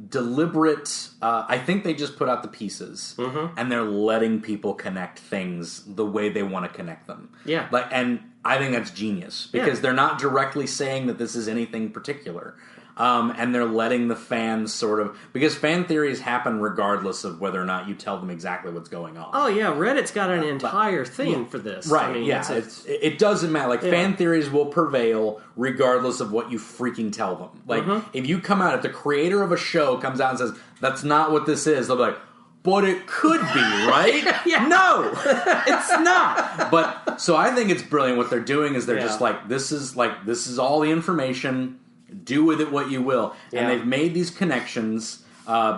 deliberate. I think they just put out the pieces, and they're letting people connect things the way they want to connect them. Yeah, and I think that's genius because they're not directly saying that this is anything particular. And they're letting the fans because fan theories happen regardless of whether or not you tell them exactly what's going on. Oh yeah, Reddit's got an entire thing for this. Right, I mean, it doesn't matter. Fan theories will prevail regardless of what you freaking tell them. If you come out, if the creator of a show comes out and says, that's not what this is, they'll be like, but it could be, right? No, it's not. But, so I think it's brilliant what they're doing is they're just this is all the information. Do with it what you will, and they've made these connections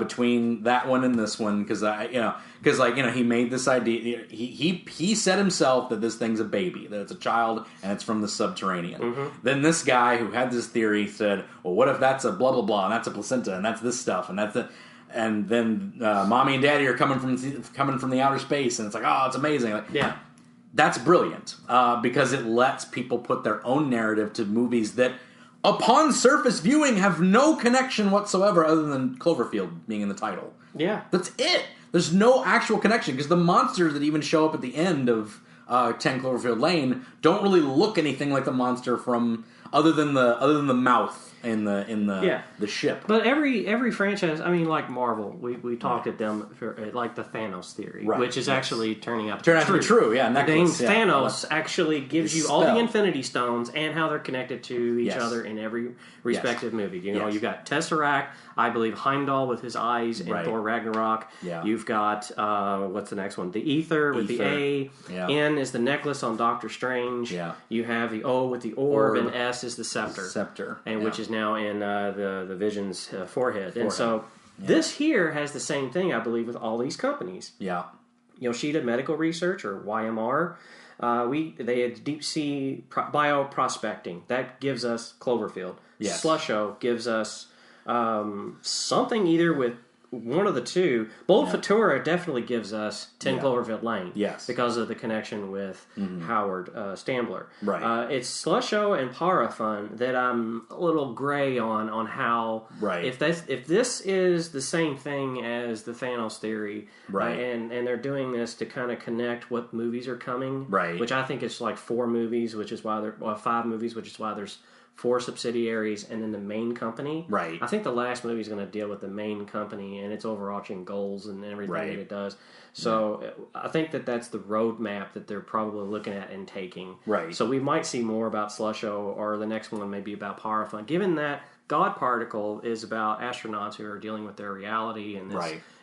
between that one and this one because he made this idea. He said himself that this thing's a baby, that it's a child, and it's from the subterranean. Then this guy who had this theory said, "Well, what if that's a blah blah blah, and that's a placenta, and that's this stuff, and that's it." And then mommy and daddy are coming from the outer space, and it's like, oh, it's amazing. That's brilliant because it lets people put their own narrative to movies that, upon surface viewing, have no connection whatsoever other than Cloverfield being in the title. Yeah. That's it. There's no actual connection, because the monsters that even show up at the end of 10 Cloverfield Lane don't really look anything like the monster from other than the mouth in the ship. But every franchise, I mean, like Marvel, we talked at them for, like the Thanos theory, which is actually turning out to be true. Yeah, the name Thanos actually gives you all the Infinity Stones and how they're connected to each other in every respective movie. You know, you've got Tesseract, I believe Heimdall with his eyes in Thor Ragnarok. Yeah. You've got what's the next one? The Ether with the A. Yeah. N is the necklace on Doctor Strange. Yeah. You have the O with the orb. And S is the scepter. And which is now in the Vision's forehead. And so this here has the same thing, I believe, with all these companies. Yeah. Yoshida Medical Research, or YMR, They had deep sea bioprospecting. That gives us Cloverfield. Yes. Slusho gives us something either with one of the two. Bold Futura definitely gives us 10 Cloverfield Lane. Yes. Because of the connection with Howard Stambler. Right. It's Slusho and ParafFun that I'm a little gray on how... Right. If this is the same thing as the Thanos theory, right. And they're doing this to kind of connect what movies are coming, right. which I think it's like 4 movies, which is why 5 movies, which is why there's 4 subsidiaries and then the main company. Right. I think the last movie is going to deal with the main company and its overarching goals and everything that it does. So I think that's the roadmap that they're probably looking at and taking. Right. So we might see more about Slusho, or the next one may be about ParafFun. Given that God Particle is about astronauts who are dealing with their reality, and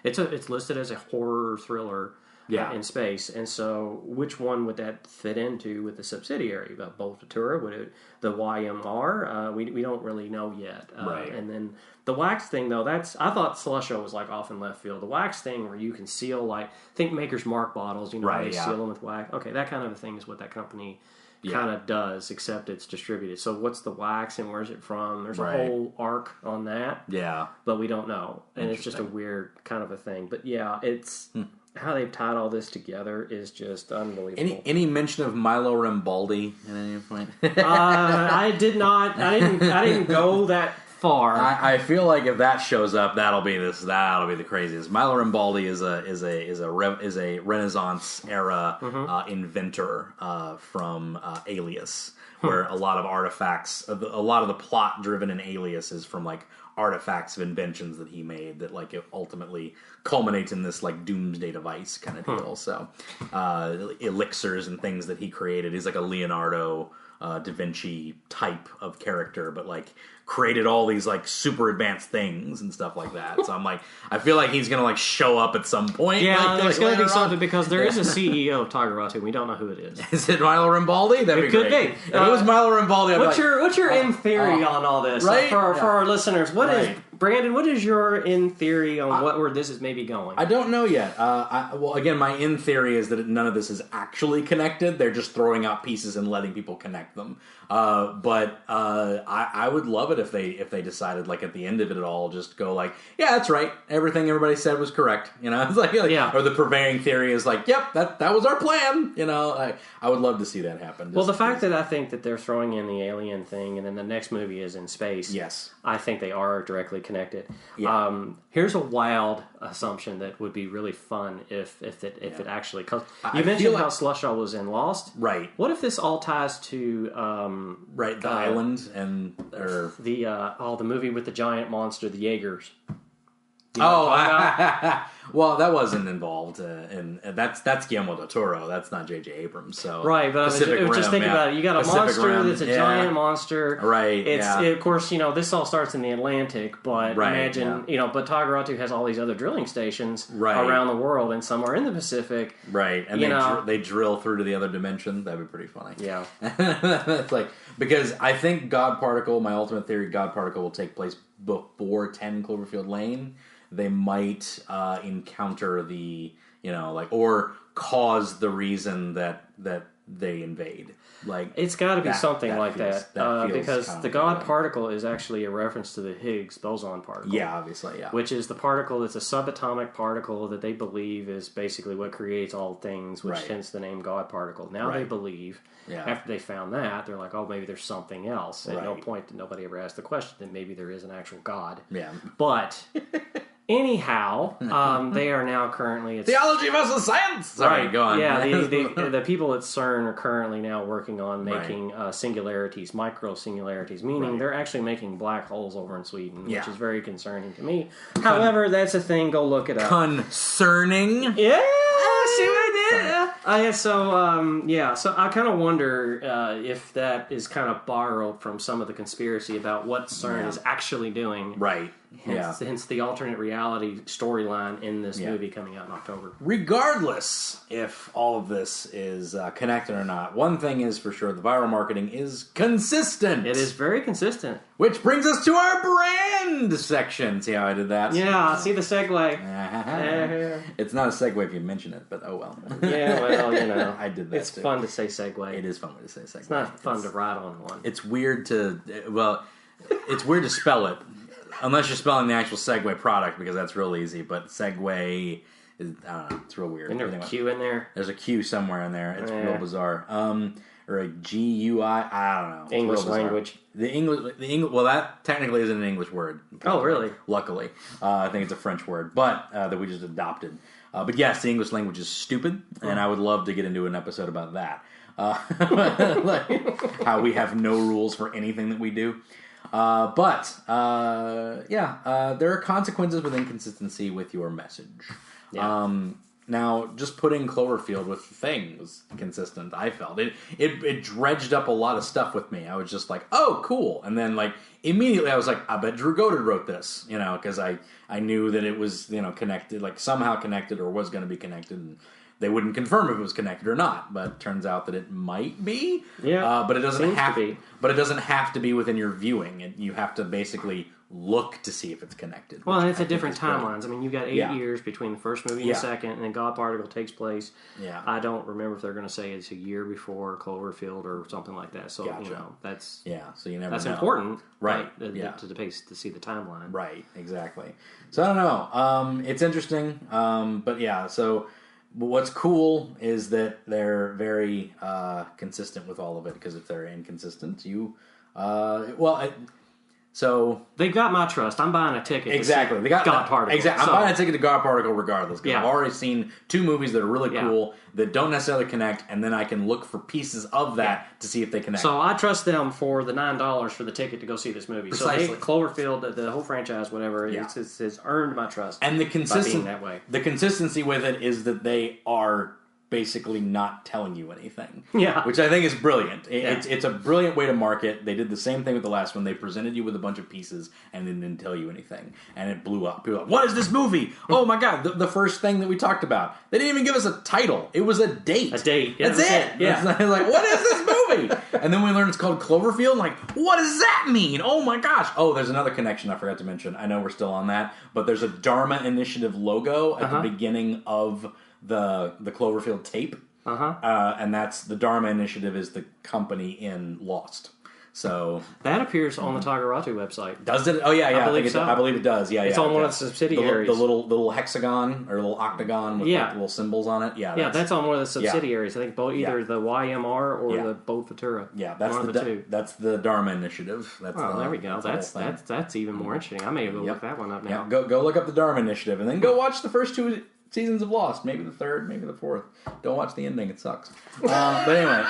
it's listed as a horror thriller. In space, and so which one would that fit into with the subsidiary? Bold Futura, would it the YMR? We don't really know yet. And then the wax thing, though, I thought Slusho was like off in left field. The wax thing, where you can seal, like, think Maker's Mark bottles, they seal them with wax. Okay, that kind of a thing is what that company kind of does, except it's distributed. So what's the wax and where's it from? There's a whole arc on that. Yeah, but we don't know, and it's just a weird kind of a thing. But it's. How they've tied all this together is just unbelievable. Any mention of Milo Rambaldi at any point? I did not. I didn't go that far. I feel like if that shows up, that'll be the craziest. Milo Rambaldi is a Renaissance era inventor from Alias, where a lot of artifacts, a lot of the plot driven in Alias is from like artifacts of inventions that he made that like it ultimately culminates in this like doomsday device kind of deal. So elixirs and things that he created. He's like a Leonardo da Vinci type of character, but like created all these like super advanced things and stuff like that. So I'm like, I feel like he's gonna like show up at some point. Yeah, there's gonna be something, because there is a CEO of Tagaratu. We don't know who it is. Is it Milo Rambaldi? That'd be great. Be. If it was Milo Rambaldi, what's your in theory on all this? Right? For our listeners, what is Brandon? What is your in theory on where this is maybe going? I don't know yet. Well, again, my in theory is that none of this is actually connected. They're just throwing out pieces and letting people connect them. But I would love it if they decided, like, at the end of it all, just go like, yeah, that's right, everything everybody said was correct. It's like or the prevailing theory is like, yep, that was our plan. I would love to see that happen. Well, the fact that I think that they're throwing in the alien thing, and then the next movie is in space. Yes, I think they are directly connected. Yeah. Here's a wild assumption that would be really fun if it actually, because you mentioned how Slusho was in Lost, right? What if this all ties to the island and the movie with the giant monster, the Jaegers? Well, that wasn't involved, and that's Guillermo del Toro. That's not J.J. Abrams. So right, but I was just thinking about it. You got a monster that's a giant monster, right? Of course, this all starts in the Atlantic, but imagine, but Tagaratu has all these other drilling stations around the world, and some are in the Pacific, right? And they drill through to the other dimension. That'd be pretty funny. Yeah, it's like, because I think God Particle, my ultimate theory, God Particle will take place before 10 Cloverfield Lane. They might encounter the, or cause the reason that they invade. Like, it's got to be something like that, because the God good. Particle is actually a reference to the Higgs boson particle. Yeah, obviously, yeah. Which is the particle that's a subatomic particle that they believe is basically what creates all things, which hence the name God Particle. Now they believe, after they found that, they're like, oh, maybe there's something else. At no point did nobody ever ask the question that maybe there is an actual God. Yeah. But... Anyhow, they are now currently... Theology versus science! Sorry, go on. Yeah, the people at CERN are currently now working on making singularities, micro-singularities, meaning they're actually making black holes over in Sweden, which is very concerning to me. However, that's a thing. Go look it up. Concerning? Yeah! See what I did? So I kind of wonder if that is kind of borrowed from some of the conspiracy about what CERN is actually doing. Right. Hence the alternate reality storyline in this movie coming out in October. Regardless if all of this is connected or not, one thing is for sure, the viral marketing is consistent. It is very consistent. Which brings us to our brand section. See how I did that? Yeah, see the segue. It's not a segue if you mention it, but oh well. Yeah, Well, you know, I did that. It's fun to say Segway. It is fun to say Segway. It's not fun to ride on one. It's weird to it's weird to spell it unless you're spelling the actual Segway product because that's real easy. But Segway is, I don't know, it's real weird. Isn't there a Q in there? There's a Q somewhere in there. It's real bizarre. Or a GUI. I don't know. It's English language. The English. Well, that technically isn't an English word. Oh, really? Luckily, I think it's a French word, but that we just adopted. But yes, the English language is stupid, and I would love to get into an episode about that. Like how we have no rules for anything that we do. But there are consequences with inconsistency with your message. Yeah. Now, just putting Cloverfield with the thing was consistent, I felt. It dredged up a lot of stuff with me. I was just like, oh, cool. And then, like, immediately I was like, I bet Drew Goddard wrote this, you know, because I knew that it was, you know, connected, like somehow connected or was going to be connected. And they wouldn't confirm if it was connected or not, but it turns out that it might be. Yeah, but it doesn't have to be. But it doesn't have to be within your viewing. You have to basically look to see if it's connected. Well, and it's at different timelines. I mean, you've got 8 years between the first movie and the second, and then God Particle takes place. Yeah, I don't remember if they're going to say it's a year before Cloverfield or something like that. So you know, that's so you never. That's know. Important, right? To see the timeline, right? Exactly. So I don't know. It's interesting, but yeah. So what's cool is that they're very consistent with all of it. Because if they're inconsistent, So they got my trust. I'm buying a ticket. Exactly. They got God Particle. Exactly. I'm buying a ticket to God Particle regardless. Because I've already seen 2 movies that are really cool that don't necessarily connect, and then I can look for pieces of that to see if they connect. So I trust them for the $9 for the ticket to go see this movie. Precisely. So Cloverfield, the whole franchise, whatever, it's earned my trust. And the by being that way. The consistency with it is that they are basically not telling you anything. Yeah. Which I think is brilliant. It's a brilliant way to market. They did the same thing with the last one. They presented you with a bunch of pieces and then didn't tell you anything. And it blew up. People were like, what is this movie? Oh my God. The first thing that we talked about. They didn't even give us a title. It was a date. A date. Yeah, that's it. Yeah. It's like, what is this movie? And then we learned it's called Cloverfield. Like, what does that mean? Oh my gosh. Oh, there's another connection I forgot to mention. I know we're still on that. But there's a Dharma Initiative logo at the beginning of the Cloverfield tape. And that's the Dharma Initiative is the company in Lost. So that appears on the Tagaratu website. Does it? Oh yeah. I believe so. I believe it does. Yeah, it's on one of the subsidiaries. The little hexagon or little octagon with like little symbols on it. Yeah, that's on one of the subsidiaries. I think both either the YMR or the both Futura. Yeah, that's one of the two. That's the Dharma Initiative. There we go. That's even more interesting. I may go look that one up now. Yeah, go look up the Dharma Initiative and then go watch the first 2 seasons of Lost, maybe the 3rd, maybe the 4th. Don't watch the ending; it sucks. But anyway,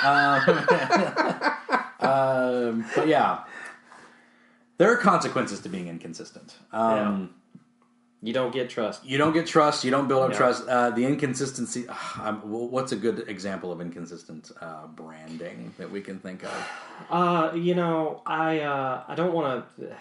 but yeah, there are consequences to being inconsistent. You don't get trust. You don't get trust. You don't build up trust. The inconsistency. What's a good example of inconsistent branding that we can think of? I don't want to.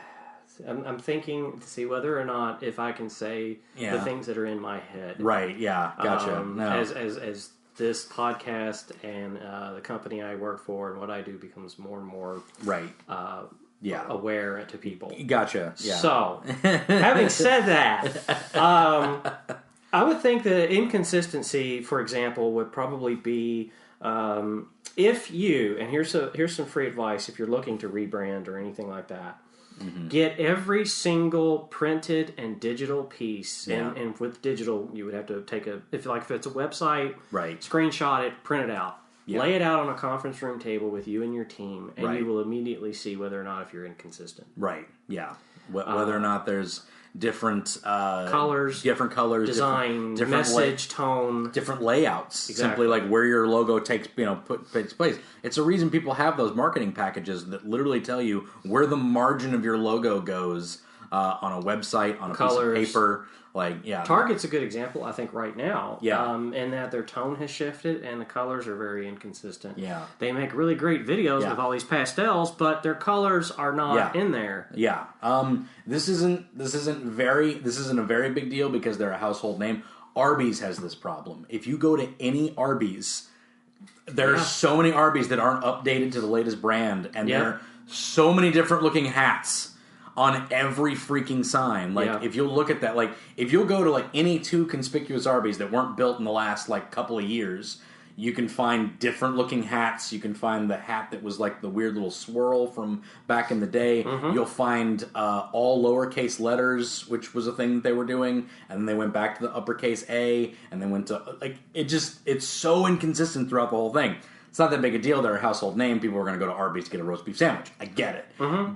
I'm thinking to see whether or not if I can say the things that are in my head. Right. Yeah. Gotcha. As this podcast and the company I work for and what I do becomes more and more aware to people. Gotcha. Yeah. So, having said that, I would think that inconsistency, for example, would probably be if you, and here's some free advice if you're looking to rebrand or anything like that. Mm-hmm. Get every single printed and digital piece, and with digital, you would have to take if it's a website, screenshot it, print it out, lay it out on a conference room table with you and your team, and you will immediately see whether or not if you're inconsistent. Right. Yeah. Whether or not there's different colors, different design, message, tone, different layouts. Exactly. Simply like where your logo takes place. It's a reason people have those marketing packages that literally tell you where the margin of your logo goes on a website, on a piece of paper. Target's a good example, I think, right now. Yeah. In that their tone has shifted and the colors are very inconsistent. Yeah. They make really great videos with all these pastels, but their colors are not in there. Yeah. This isn't a very big deal because they're a household name. Arby's has this problem. If you go to any Arby's, there are so many Arby's that aren't updated to the latest brand, and there are so many different looking hats on every freaking sign. If you'll look at that, if you'll go to any 2 conspicuous Arby's that weren't built in the last couple of years, You can find different looking hats. You can find the hat that was like the weird little swirl from back in the day. You'll find all lowercase letters, which was a thing that they were doing, and then they went back to the uppercase A, and then went to it's so inconsistent throughout the whole thing. It's not that big a deal. They're a household name. People are going to go to Arby's to get a roast beef sandwich. I get it,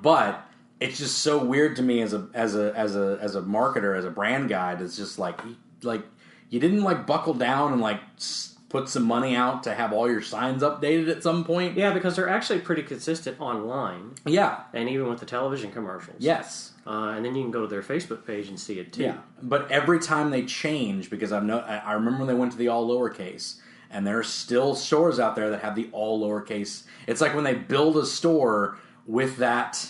but it's just so weird to me as a marketer, as a brand guy. It's just like you didn't like buckle down and like put some money out to have all your signs updated at some point. Yeah, because they're actually pretty consistent online. Yeah, and even with the television commercials. Yes, and then you can go to their Facebook page and see it too. Yeah, but every time they change, because I remember when they went to the all lowercase. And there are still stores out there that have the all lowercase. It's like when they build a store with that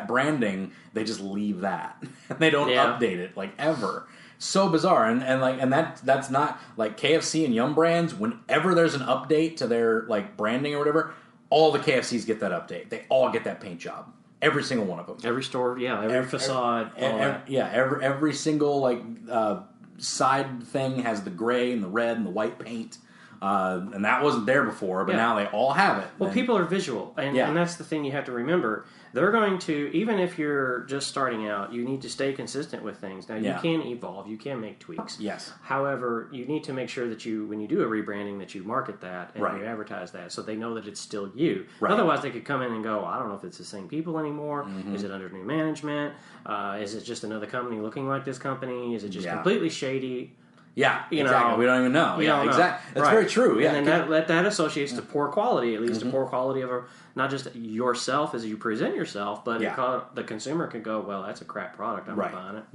branding, they just leave that. They don't update it like ever. So bizarre, and that's not like KFC and Yum Brands. Whenever there's an update to their like branding or whatever, all the KFCs get that update. They all get that paint job. Every single one of them. Every store, every facade, every single like. Side thing has the gray and the red and the white paint, and that wasn't there before, but now they all have it. Well, people are visual, and that's the thing you have to remember. They're going to, even if you're just starting out, you need to stay consistent with things. Now, you can evolve, you can make tweaks. Yes. However, you need to make sure that when you do a rebranding, that you market that and you advertise that so they know that it's still you. Right. Otherwise, they could come in and go, I don't know if it's the same people anymore. Is it under new management? Is it just another company looking like this company? Is it just completely shady? Yeah, exactly. We don't even know. Exactly. That's very true. Yeah, and then that associates to poor quality. It leads to poor quality of not just yourself as you present yourself, but the consumer can go, well, that's a crap product. I'm not buying it.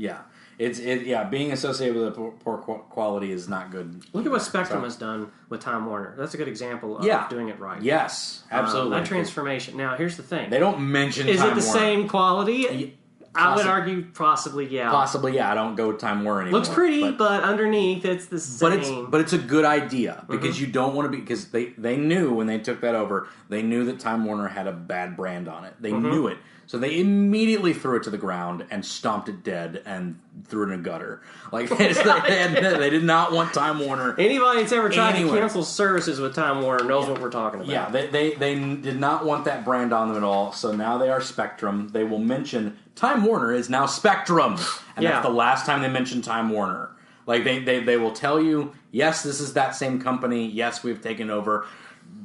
Yeah, being associated with a poor quality is not good. Look at what Spectrum has done with Time Warner. That's a good example of doing it right. Yes, absolutely. That transformation. Now, here's the thing. They don't mention. Is Time it the Warner. same quality? I would argue possibly, yeah. Possibly, yeah. I don't go Time Warner anymore. Looks pretty, but underneath it's the same. But it's a good idea because you don't want to be, because they knew when they took that over, they knew that Time Warner had a bad brand on it. They knew it. So they immediately threw it to the ground and stomped it dead and threw it in a gutter. Like they did not want Time Warner. Anybody that's ever tried to cancel services with Time Warner knows what we're talking about. Yeah, they did not want that brand on them at all. So now they are Spectrum. They will mention Time Warner is now Spectrum, and that's the last time they mention Time Warner. Like they will tell you, yes, this is that same company. Yes, we've taken over.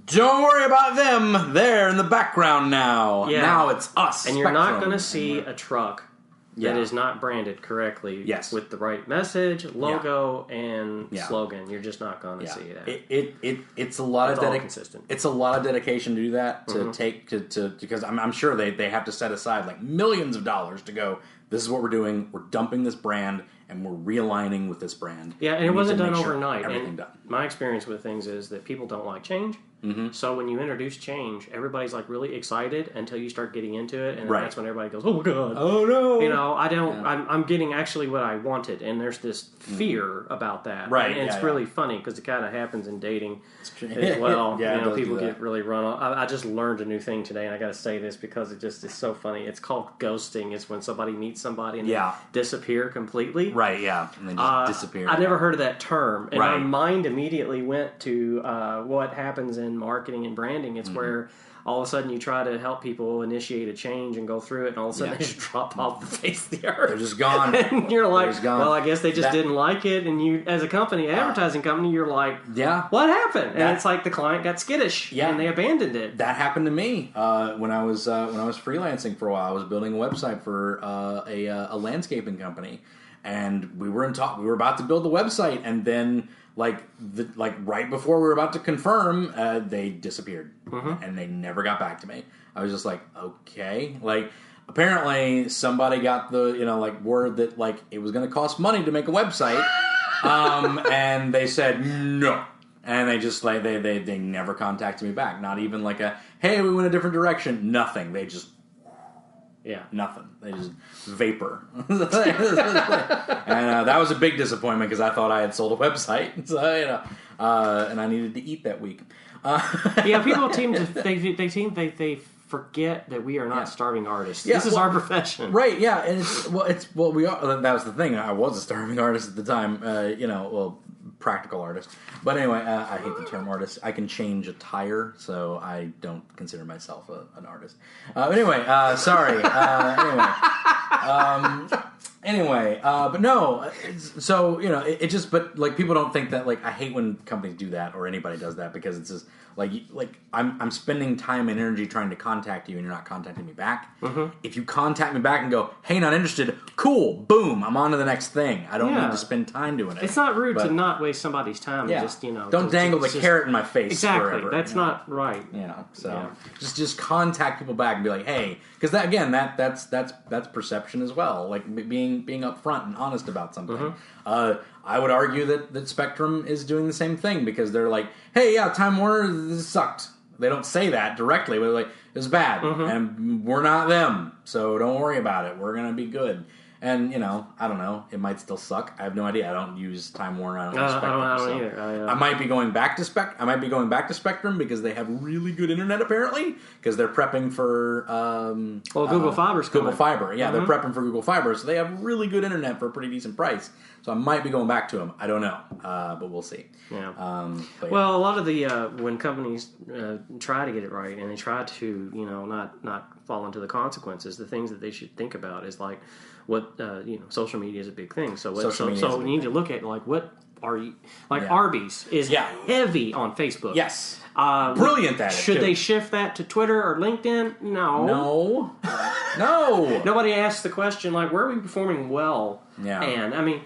Don't worry about them. They're in the background now. Yeah. Now it's us. And you're not going to see a truck that is not branded correctly with the right message, logo, and slogan. You're just not going to see that. It's a lot of dedication. It's a lot of dedication to do that. To take to because I'm sure they have to set aside like millions of dollars to go. This is what we're doing. We're dumping this brand and we're realigning with this brand. Yeah, and it wasn't done overnight. And my experience with things is that people don't like change. So when you introduce change, everybody's like really excited until you start getting into it, and that's when everybody goes, "Oh my god, oh no!" I don't. Yeah. I'm getting actually what I wanted, and there's this fear about that. Right, and it's really funny because it kind of happens in dating as well. People get really run off. I just learned a new thing today, and I got to say this because it just is so funny. It's called ghosting. It's when somebody meets somebody and they disappear completely. Right. Yeah, and they just disappear. I never heard of that term, and my mind immediately went to what happens in marketing and branding. It's where all of a sudden you try to help people initiate a change and go through it, and all of a sudden they just drop off the face of the earth. They're just gone. And you're like, well, I guess they just didn't like it. And you, as a company, advertising company, you're like, what happened? And it's like the client got skittish and they abandoned it. That happened to me when I was freelancing for a while. I was building a website for a landscaping company, and we were about to build the website, and then right before we were about to confirm, they disappeared and they never got back to me. I was just like, okay, apparently somebody got the word that it was going to cost money to make a website, and they said no, and they just they never contacted me back. Not even like a hey, we went a different direction. Nothing. They just. Yeah, nothing. They just vapor. And that was a big disappointment because I thought I had sold a website. So, and I needed to eat that week. People they forget that we are not starving artists. This is our profession. Right, yeah. And we are. That was the thing. I was a starving artist at the time, practical artist. But anyway, I hate the term artist. I can change a tire, so I don't consider myself an artist. Anyway, sorry. But no. So it just. But like people don't think that. Like I hate when companies do that or anybody does that because it's just like I'm spending time and energy trying to contact you and you're not contacting me back. Mm-hmm. If you contact me back and go, hey, not interested, cool, boom, I'm on to the next thing. I don't need to spend time doing it. It's not rude to not waste somebody's time. Yeah. Just don't dangle the carrot in my face. Exactly, forever, that's not right. Just contact people back and be like, hey, because that's perception as well. Like being upfront and honest about something. Mm-hmm. I would argue that Spectrum is doing the same thing because they're like, hey, yeah, Time Warner, this sucked. They don't say that directly, but they're like, it was bad, and we're not them, so don't worry about it. We're going to be good. And, I don't know. It might still suck. I have no idea. I don't use Time Warner. I don't use Spectrum. I don't either. I might be going back to Spectrum because they have really good internet, apparently, because they're prepping for... Google Fiber's coming. Google Fiber. Yeah, they're prepping for Google Fiber, so they have really good internet for a pretty decent price. So I might be going back to them. I don't know, but we'll see. Yeah. Well, a lot of the... when companies try to get it right, and they try to, not fall into the consequences, the things that they should think about is like... What social media is a big thing. So we need to look at like what are you like? Arby's is heavy on Facebook. Yes, brilliant at it. Should they shift that to Twitter or LinkedIn? No. Nobody asks the question like, where are we performing well? Yeah, and I mean.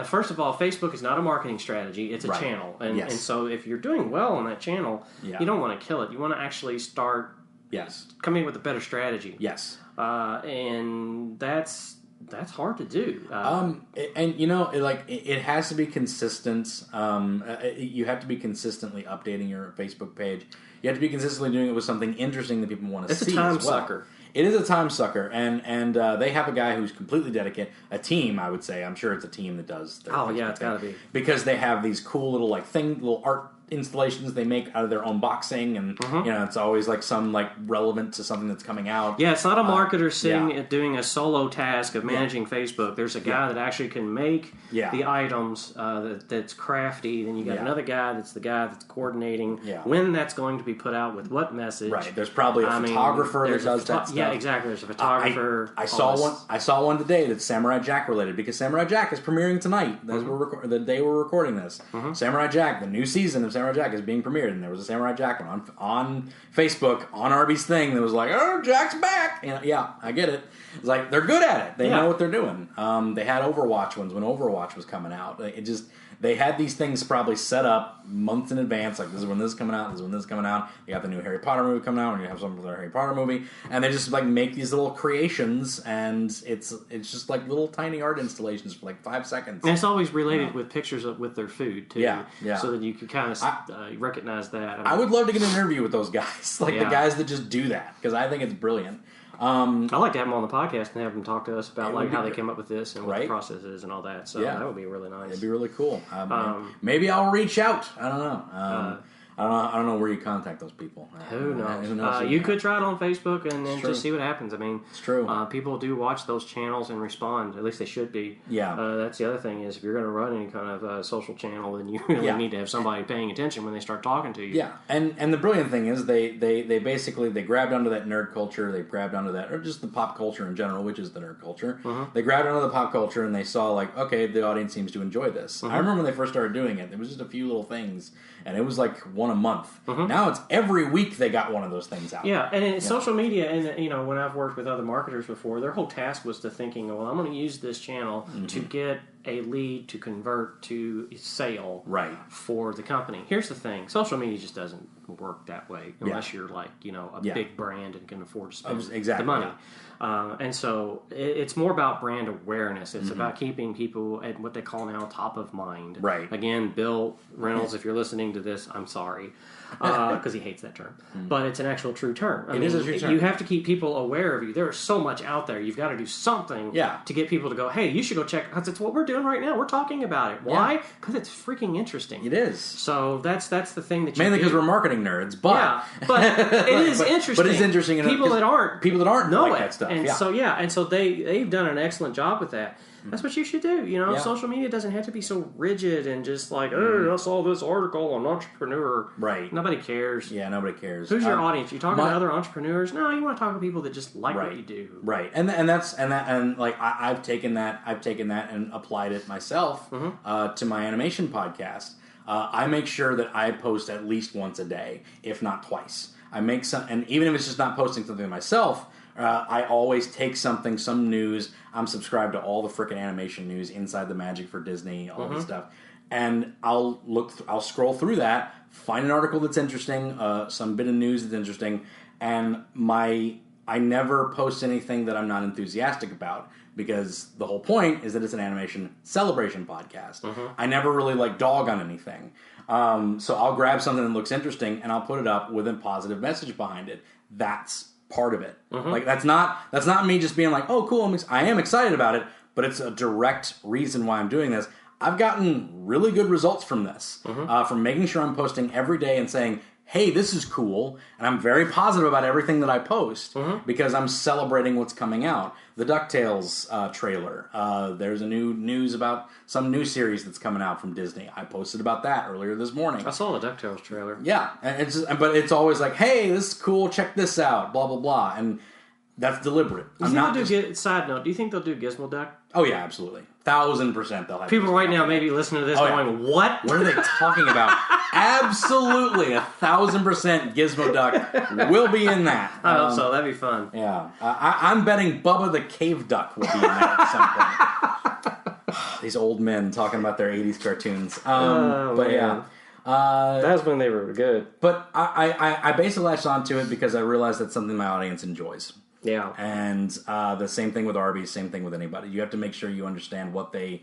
First of all, Facebook is not a marketing strategy; it's a channel, and so if you're doing well on that channel, you don't want to kill it. You want to actually start coming with a better strategy. Yes, and that's hard to do. It has to be consistent. You have to be consistently updating your Facebook page. You have to be consistently doing it with something interesting that people want to see. It's a time sucker. It is a time sucker, and they have a guy who's completely dedicated. A team, I would say. I'm sure it's a team that does. It's got to be because they have these cool little little art installations they make out of their unboxing, and it's always like some like relevant to something that's coming out. Yeah, it's not a marketer sitting doing a solo task of managing Facebook. There's a guy that actually can make the items that's crafty. Then you got another guy that's the guy that's coordinating when that's going to be put out with what message. Right. There's probably a photographer that does that stuff. Yeah, exactly. There's a photographer. I saw one today that's Samurai Jack related because Samurai Jack is premiering tonight. The day we're recording this. Samurai Jack, the new season of Samurai Jack is being premiered, and there was a Samurai Jack one on Facebook on Arby's thing that was like, "Oh, Jack's back!" And I get it. It's like they're good at it. They know what they're doing. They had Overwatch ones when Overwatch was coming out. They had these things probably set up months in advance. Like, this is when this is coming out. This is when this is coming out. You got the new Harry Potter movie coming out, and you have something for the Harry Potter movie, and they just like make these little creations, and it's just like little tiny art installations for like 5 seconds. And it's always related with pictures with their food too. Yeah. So that you can kind of recognize that. I would love to get an interview with those guys, the guys that just do that, because I think it's brilliant. I'd like to have them on the podcast and have them talk to us about like how they came up with this and what the process is and all that. So that would be really nice. It'd be really cool. Maybe I'll reach out. I don't know. I don't know where you contact those people. Who knows? You could try it on Facebook and then just see what happens. I mean, it's true. People do watch those channels and respond. At least they should be. Yeah. That's the other thing is if you're going to run any kind of social channel, then you really need to have somebody paying attention when they start talking to you. Yeah. And the brilliant thing is they basically they grabbed onto that nerd culture. They grabbed onto that, or just the pop culture in general, which is the nerd culture. They grabbed onto the pop culture and they saw like, okay, the audience seems to enjoy this. I remember when they first started doing it, there was just a few little things, and it was like one a month. Now it's every week they got one of those things out. Yeah, and in social media, and when I've worked with other marketers before, their whole task was to thinking, well, I'm going to use this channel to get a lead to convert to sale for the company. Here's the thing. Social media just doesn't work that way unless you're like, a big brand and can afford to spend the money. And so it's more about brand awareness. It's about keeping people at what they call now top of mind. Right. Again, Bill Reynolds, if you're listening to this, I'm sorry. Because he hates that term. But it's an actual true term. I mean, is a true term. You have to keep people aware of you. There is so much out there. You've got to do something to get people to go, hey, you should go check, because it's what we're doing right now. We're talking about it. Why? Because it's freaking interesting. It is. So that's the thing that you mainly because we're marketing nerds, but but it is interesting. But it's interesting enough people that aren't know like that stuff. And so they've done an excellent job with that. That's what you should do. You know, social media doesn't have to be so rigid and just like, hey, I saw this article on Entrepreneur. Right. Nobody cares. Yeah, nobody cares. Who's your audience? You talking to other entrepreneurs? No, you want to talk to people that just like what you do. Right. And like I've taken that and applied it myself to my animation podcast. I make sure that I post at least once a day, if not twice. I make some, and even if it's just not posting something myself, I always take some news. I'm subscribed to all the frickin' animation news, Inside the Magic for Disney, all this stuff, and I'll scroll through that, find an article that's interesting, some bit of news that's interesting, and I never post anything that I'm not enthusiastic about, because the whole point is that it's an animation celebration podcast. I never really like dog on anything. So I'll grab something that looks interesting and I'll put it up with a positive message behind it. That's part of it. Like that's not me just being like, oh cool, I am excited about it, but it's a direct reason why I'm doing this. I've gotten really good results from this, from making sure I'm posting every day and saying, hey, this is cool, and I'm very positive about everything that I post because I'm celebrating what's coming out. The DuckTales trailer. There's a new news about some new series that's coming out from Disney. I posted about that earlier this morning. I saw the DuckTales trailer. Yeah, and but it's always like, hey, this is cool, check this out, blah, blah, blah, and that's deliberate. Side note, do you think they'll do Gizmo Duck? Oh, yeah, absolutely. 1,000% they'll have people right now maybe listening to this going, what? What are they talking about? Absolutely, 1,000% Gizmo Duck will be in that. I hope so. That'd be fun. Yeah. I'm betting Bubba the Cave Duck will be in that at some point. These old men talking about their 80s cartoons. That's when they were good. But I basically latched onto it because I realized that's something my audience enjoys. Yeah. And the same thing with Arby's, same thing with anybody. You have to make sure you understand what they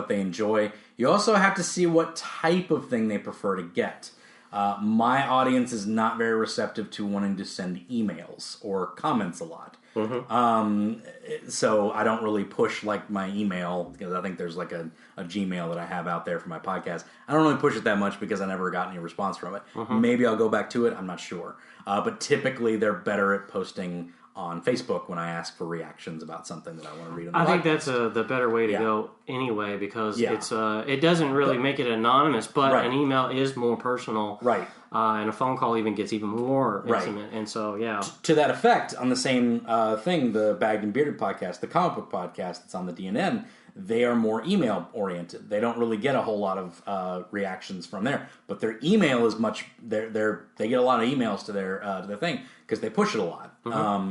enjoy. You also have to see what type of thing they prefer to get. My audience is not very receptive to wanting to send emails or comments a lot. So I don't really push like my email, because I think there's like a Gmail that I have out there for my podcast. I don't really push it that much because I never got any response from it. Maybe I'll go back to it. I'm not sure. But typically they're better at posting on Facebook when I ask for reactions about something that I want to read on the podcast. I think that's the better way to go anyway, because it doesn't really make it anonymous, but an email is more personal. Right. And a phone call even gets even more intimate. And so, To that effect, on the same thing, the Bagged and Bearded podcast, the comic book podcast that's on the DNN, they are more email oriented. They don't really get a whole lot of reactions from there, but their email is much. They get a lot of emails to their thing because they push it a lot,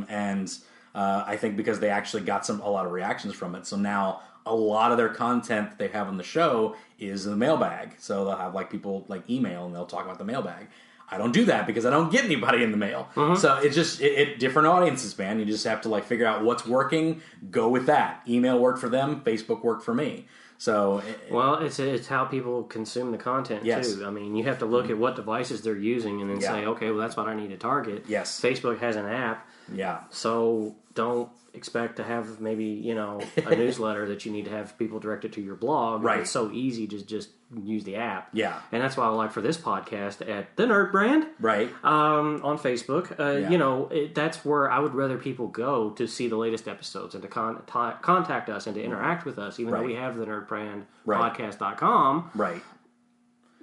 and I think because they actually got a lot of reactions from it. So now a lot of their content that they have on the show is in the mailbag. So they'll have like people like email and they'll talk about the mailbag. I don't do that because I don't get anybody in the mail. So it's just different audiences, man. You just have to like figure out what's working, go with that. Email worked for them, Facebook worked for me. So it's how people consume the content too. I mean, you have to look at what devices they're using and then say, okay, well that's what I need to target. Yes. Facebook has an app. Yeah. So don't expect to have maybe, a newsletter that you need to have people directed to your blog. Right. It's so easy to just use the app. Yeah. And that's why I like for this podcast at the NerdBrand. Right. On Facebook. That's where I would rather people go to see the latest episodes and to contact us and to interact with us, even though we have the NerdBrand podcast.com. Right.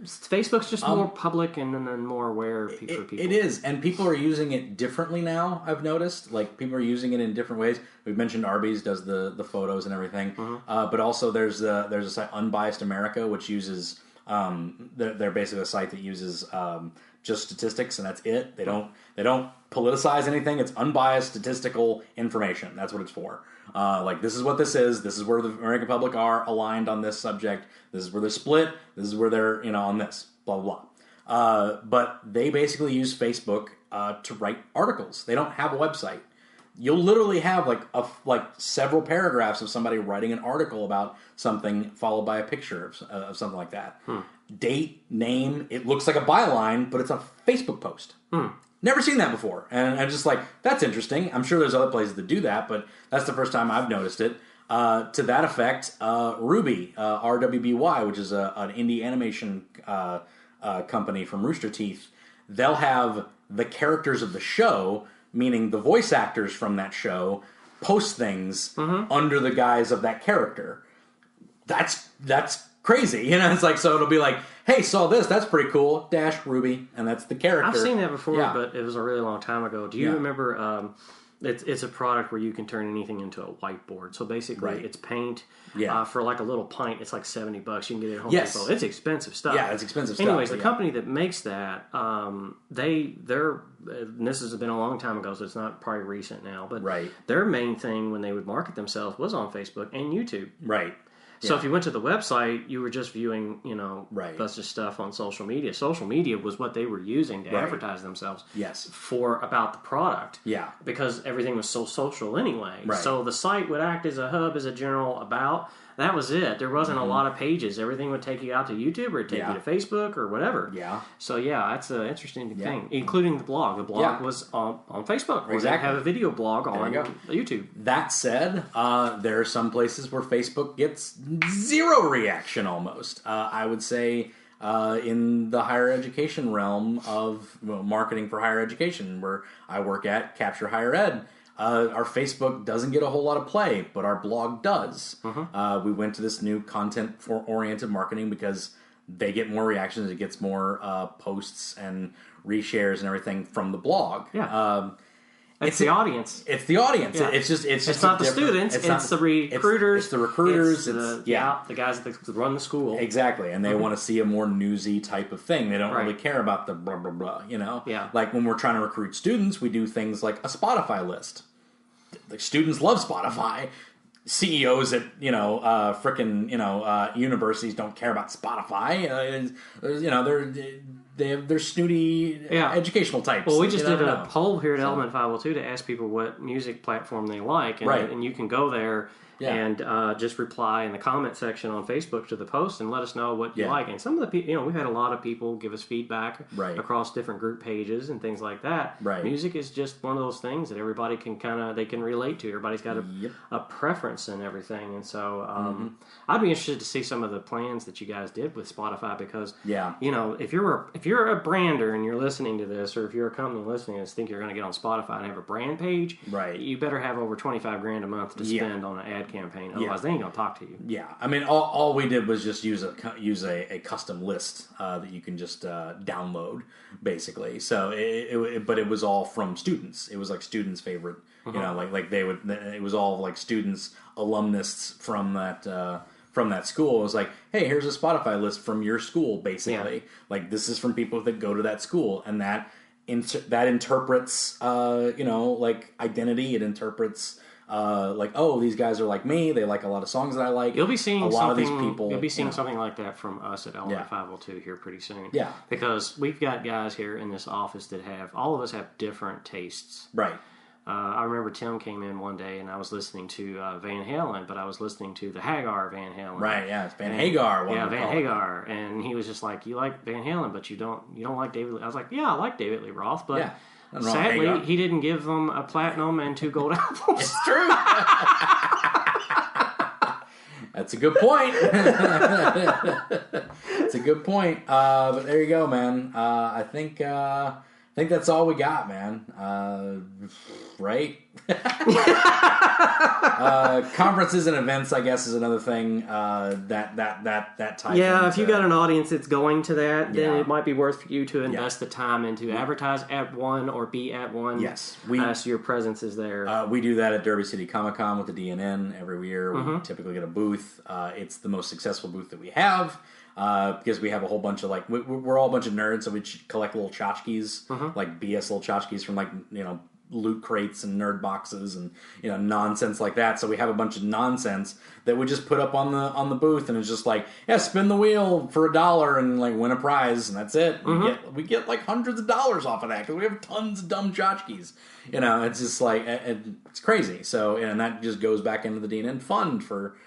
Facebook's just more public and more aware for people. It is, and people are using it differently now, I've noticed. Like, people are using it in different ways. We've mentioned Arby's does the photos and everything. But also there's a site, Unbiased America, which uses... they're basically a site that uses just statistics, and that's it. They don't politicize anything. It's unbiased statistical information. That's what it's for. Like, this is what this is. This is where the American public are aligned on this subject. This is where they're split. This is where they're, on this. Blah, blah, blah. But they basically use Facebook to write articles. They don't have a website. You'll literally have like several paragraphs of somebody writing an article about something, followed by a picture of something like that. Date, name. It looks like a byline, but it's a Facebook post. Never seen that before, and I'm just like, that's interesting. I'm sure there's other places that do that, but that's the first time I've noticed it. To that effect, Ruby, RWBY, which is an indie animation company from Rooster Teeth, they'll have the characters of the show, meaning the voice actors from that show, post things under the guise of that character. That's crazy, you know. It's like, so it'll be like, hey, saw this, that's pretty cool, dash Ruby, and that's the character. I've seen that before, but it was a really long time ago. Do you remember? It's a product where you can turn anything into a whiteboard. So basically, it's paint. For like a little pint, it's like $70. You can get it at Home Depot. It's expensive stuff. Yeah, it's expensive stuff. Anyways, the company that makes that, they're this has been a long time ago, so it's not probably recent now. But their main thing when they would market themselves was on Facebook and YouTube. Right. So if you went to the website, you were just viewing, bunch of stuff on social media. Social media was what they were using to advertise themselves for about the product. Yeah. Because everything was so social anyway. Right. So the site would act as a hub, as a general about. That was it. There wasn't a lot of pages. Everything would take you out to YouTube or take you to Facebook or whatever. Yeah. So that's an interesting thing, including the blog. The blog was on Facebook. Exactly. They have a video blog on YouTube. That said, there are some places where Facebook gets zero reaction almost. I would say in the higher education realm of marketing for higher education, where I work at Capture Higher Ed, our Facebook doesn't get a whole lot of play, but our blog does. We went to this new content-oriented marketing because they get more reactions. It gets more posts and reshares and everything from the blog. Yeah. It's the audience. It's the audience. Yeah. It's not the students. It's the recruiters. It's the recruiters. It's the guys that run the school. Exactly, and they want to see a more newsy type of thing. They don't really care about the blah blah blah. Yeah. Like when we're trying to recruit students, we do things like a Spotify list. The students love Spotify. CEOs at universities don't care about Spotify. They have their snooty educational types. Well, we just did a poll here at Element 502 to ask people what music platform they like, and you can go there and just reply in the comment section on Facebook to the post and let us know what you like. And some of the people, we've had a lot of people give us feedback across different group pages and things like that. Right. Music is just one of those things that everybody can they can relate to. Everybody's got a preference and everything, and so I'd be interested to see some of the plans that you guys did with Spotify because if you're a brander and you're listening to this, or if you're a company listening to this, think you're going to get on Spotify and have a brand page, you better have over $25,000 a month to spend on an ad campaign. Otherwise, they ain't gonna talk to you. Yeah, I mean, all we did was just use a custom list that you can just download, basically. So, but it was all from students. It was like students' favorite. Like they would. It was all like students, alumnus from that school. It was like, hey, here's a Spotify list from your school, basically. Like this is from people that go to that school, and that interprets, like identity. It interprets. These guys are like me. They like a lot of songs that I like. You'll be seeing a lot of these people. You'll be seeing something like that from us at Element 502 here pretty soon. Yeah, because we've got guys here in this office that all of us have different tastes. Right. I remember Tim came in one day and I was listening to Van Halen, but I was listening to the Hagar Van Halen. Right. Yeah, it's Van Hagar. Van Hagar, and he was just like, "You like Van Halen, but you don't like David Lee." I was like, "Yeah, I like David Lee Roth, but." Yeah. Sadly, he didn't give them a platinum and 2 gold albums. It's true. That's a good point. It's a good point. But there you go, man. I think that's all we got, man. Right? Conferences and events, I guess, is another thing that type. Yeah, if you got an audience that's going to that, then it might be worth for you to invest the time into advertise at one or be at one. Yes, so your presence is there. We do that at Derby City Comic Con with the DNN every year. We typically get a booth. It's the most successful booth that we have. Because we have a whole bunch of we're all a bunch of nerds, so we collect little tchotchkes, like BS little tchotchkes from loot crates and nerd boxes and nonsense like that. So we have a bunch of nonsense that we just put up on the booth, and it's just like, spin the wheel for $1 and win a prize, and that's it. We get like hundreds of dollars off of that because we have tons of dumb tchotchkes. It's just like it's crazy. So and that just goes back into the DNN fund for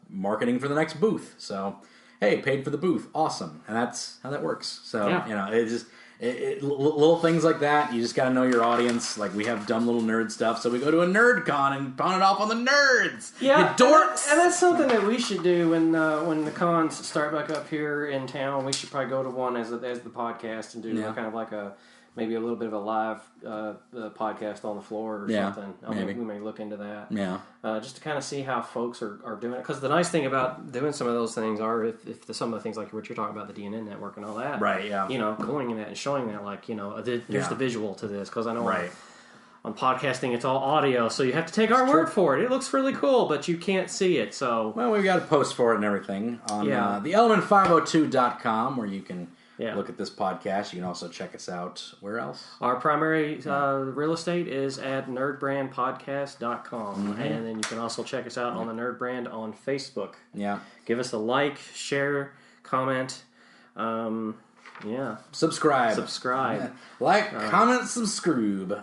marketing for the next booth. So. Hey, paid for the booth, awesome, and that's how that works. So it's just little things like that. You just got to know your audience. Like we have dumb little nerd stuff, so we go to a nerd con and pound it off on the nerds. Yeah, dorks. And that's something that we should do when the cons start back up here in town. We should probably go to one as the podcast and do kind of like a maybe a little bit of a live podcast on the floor or something. We may look into that. Yeah. Just to kind of see how folks are doing it. Because the nice thing about doing some of those things are if some of the things like what you're talking about, the DNN network and all that. Right, yeah. Going in that and showing that, like, here's the visual to this. Because I know on podcasting, it's all audio, so you have to take our word for it. It looks really cool, but you can't see it. So we've got a post for it and everything on theelement502.com where you can look at this podcast. You can also check us out. Where else? Our primary real estate is at NerdBrandPodcast.com. Mm-hmm. And then you can also check us out on the NerdBrand on Facebook. Yeah. Give us a like, share, comment. Subscribe. Yeah. Like, comment, subscribe.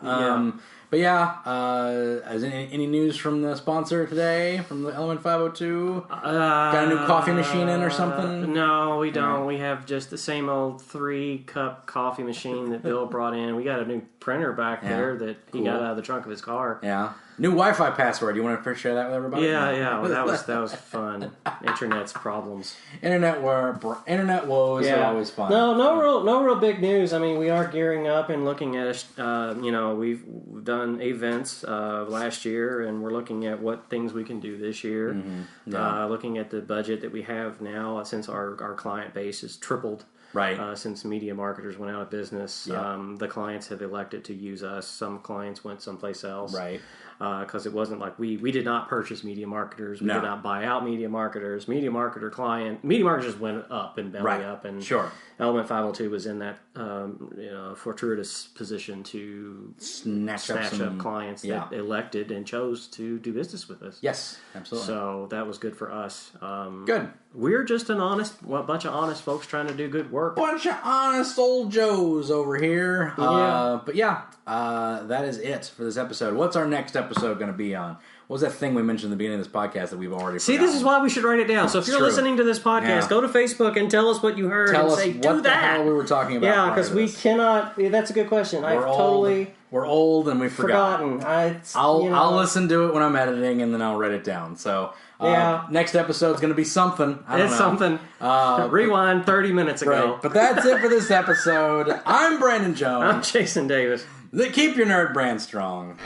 But any news from the sponsor today, from the Element 502? Got a new coffee machine in or something? No, we don't. We have just the same old 3-cup coffee machine that Bill brought in. We got a new printer back there that he got out of the trunk of his car. Yeah. New Wi-Fi password. You want to share that with everybody? Yeah. Well, that was fun. Internet's problems. Internet woes are always fun. No real big news. I mean, we are gearing up and looking at we've done events last year, and we're looking at what things we can do this year. Mm-hmm. Yeah. Looking at the budget that we have now, since our client base has tripled. Right. Since media marketers went out of business, the clients have elected to use us. Some clients went someplace else. Right. Because it wasn't like we did not purchase media marketers. We did not buy out media marketers. Media marketers went up and belly up. And Element 502 was in that fortuitous position to snatch up clients that elected and chose to do business with us. Yes, absolutely. So that was good for us. Good. We're just a bunch of honest folks trying to do good work. Bunch of honest old Joes over here. That is it for this episode. What's our next episode going to be on? What was that thing we mentioned at the beginning of this podcast that we've already forgotten? This is why we should write it down. So if you're listening to this podcast, go to Facebook and tell us what you heard and say, do that. What the hell we were talking about. Yeah, because we cannot... That's a good question. We're old and we've forgotten. I'll listen to it when I'm editing and then I'll write it down. So next episode's going to be something. It's something. Rewind 30 minutes ago. Right. But that's it for this episode. I'm Brandon Jones. I'm Jason Davis. Keep your nerd brand strong.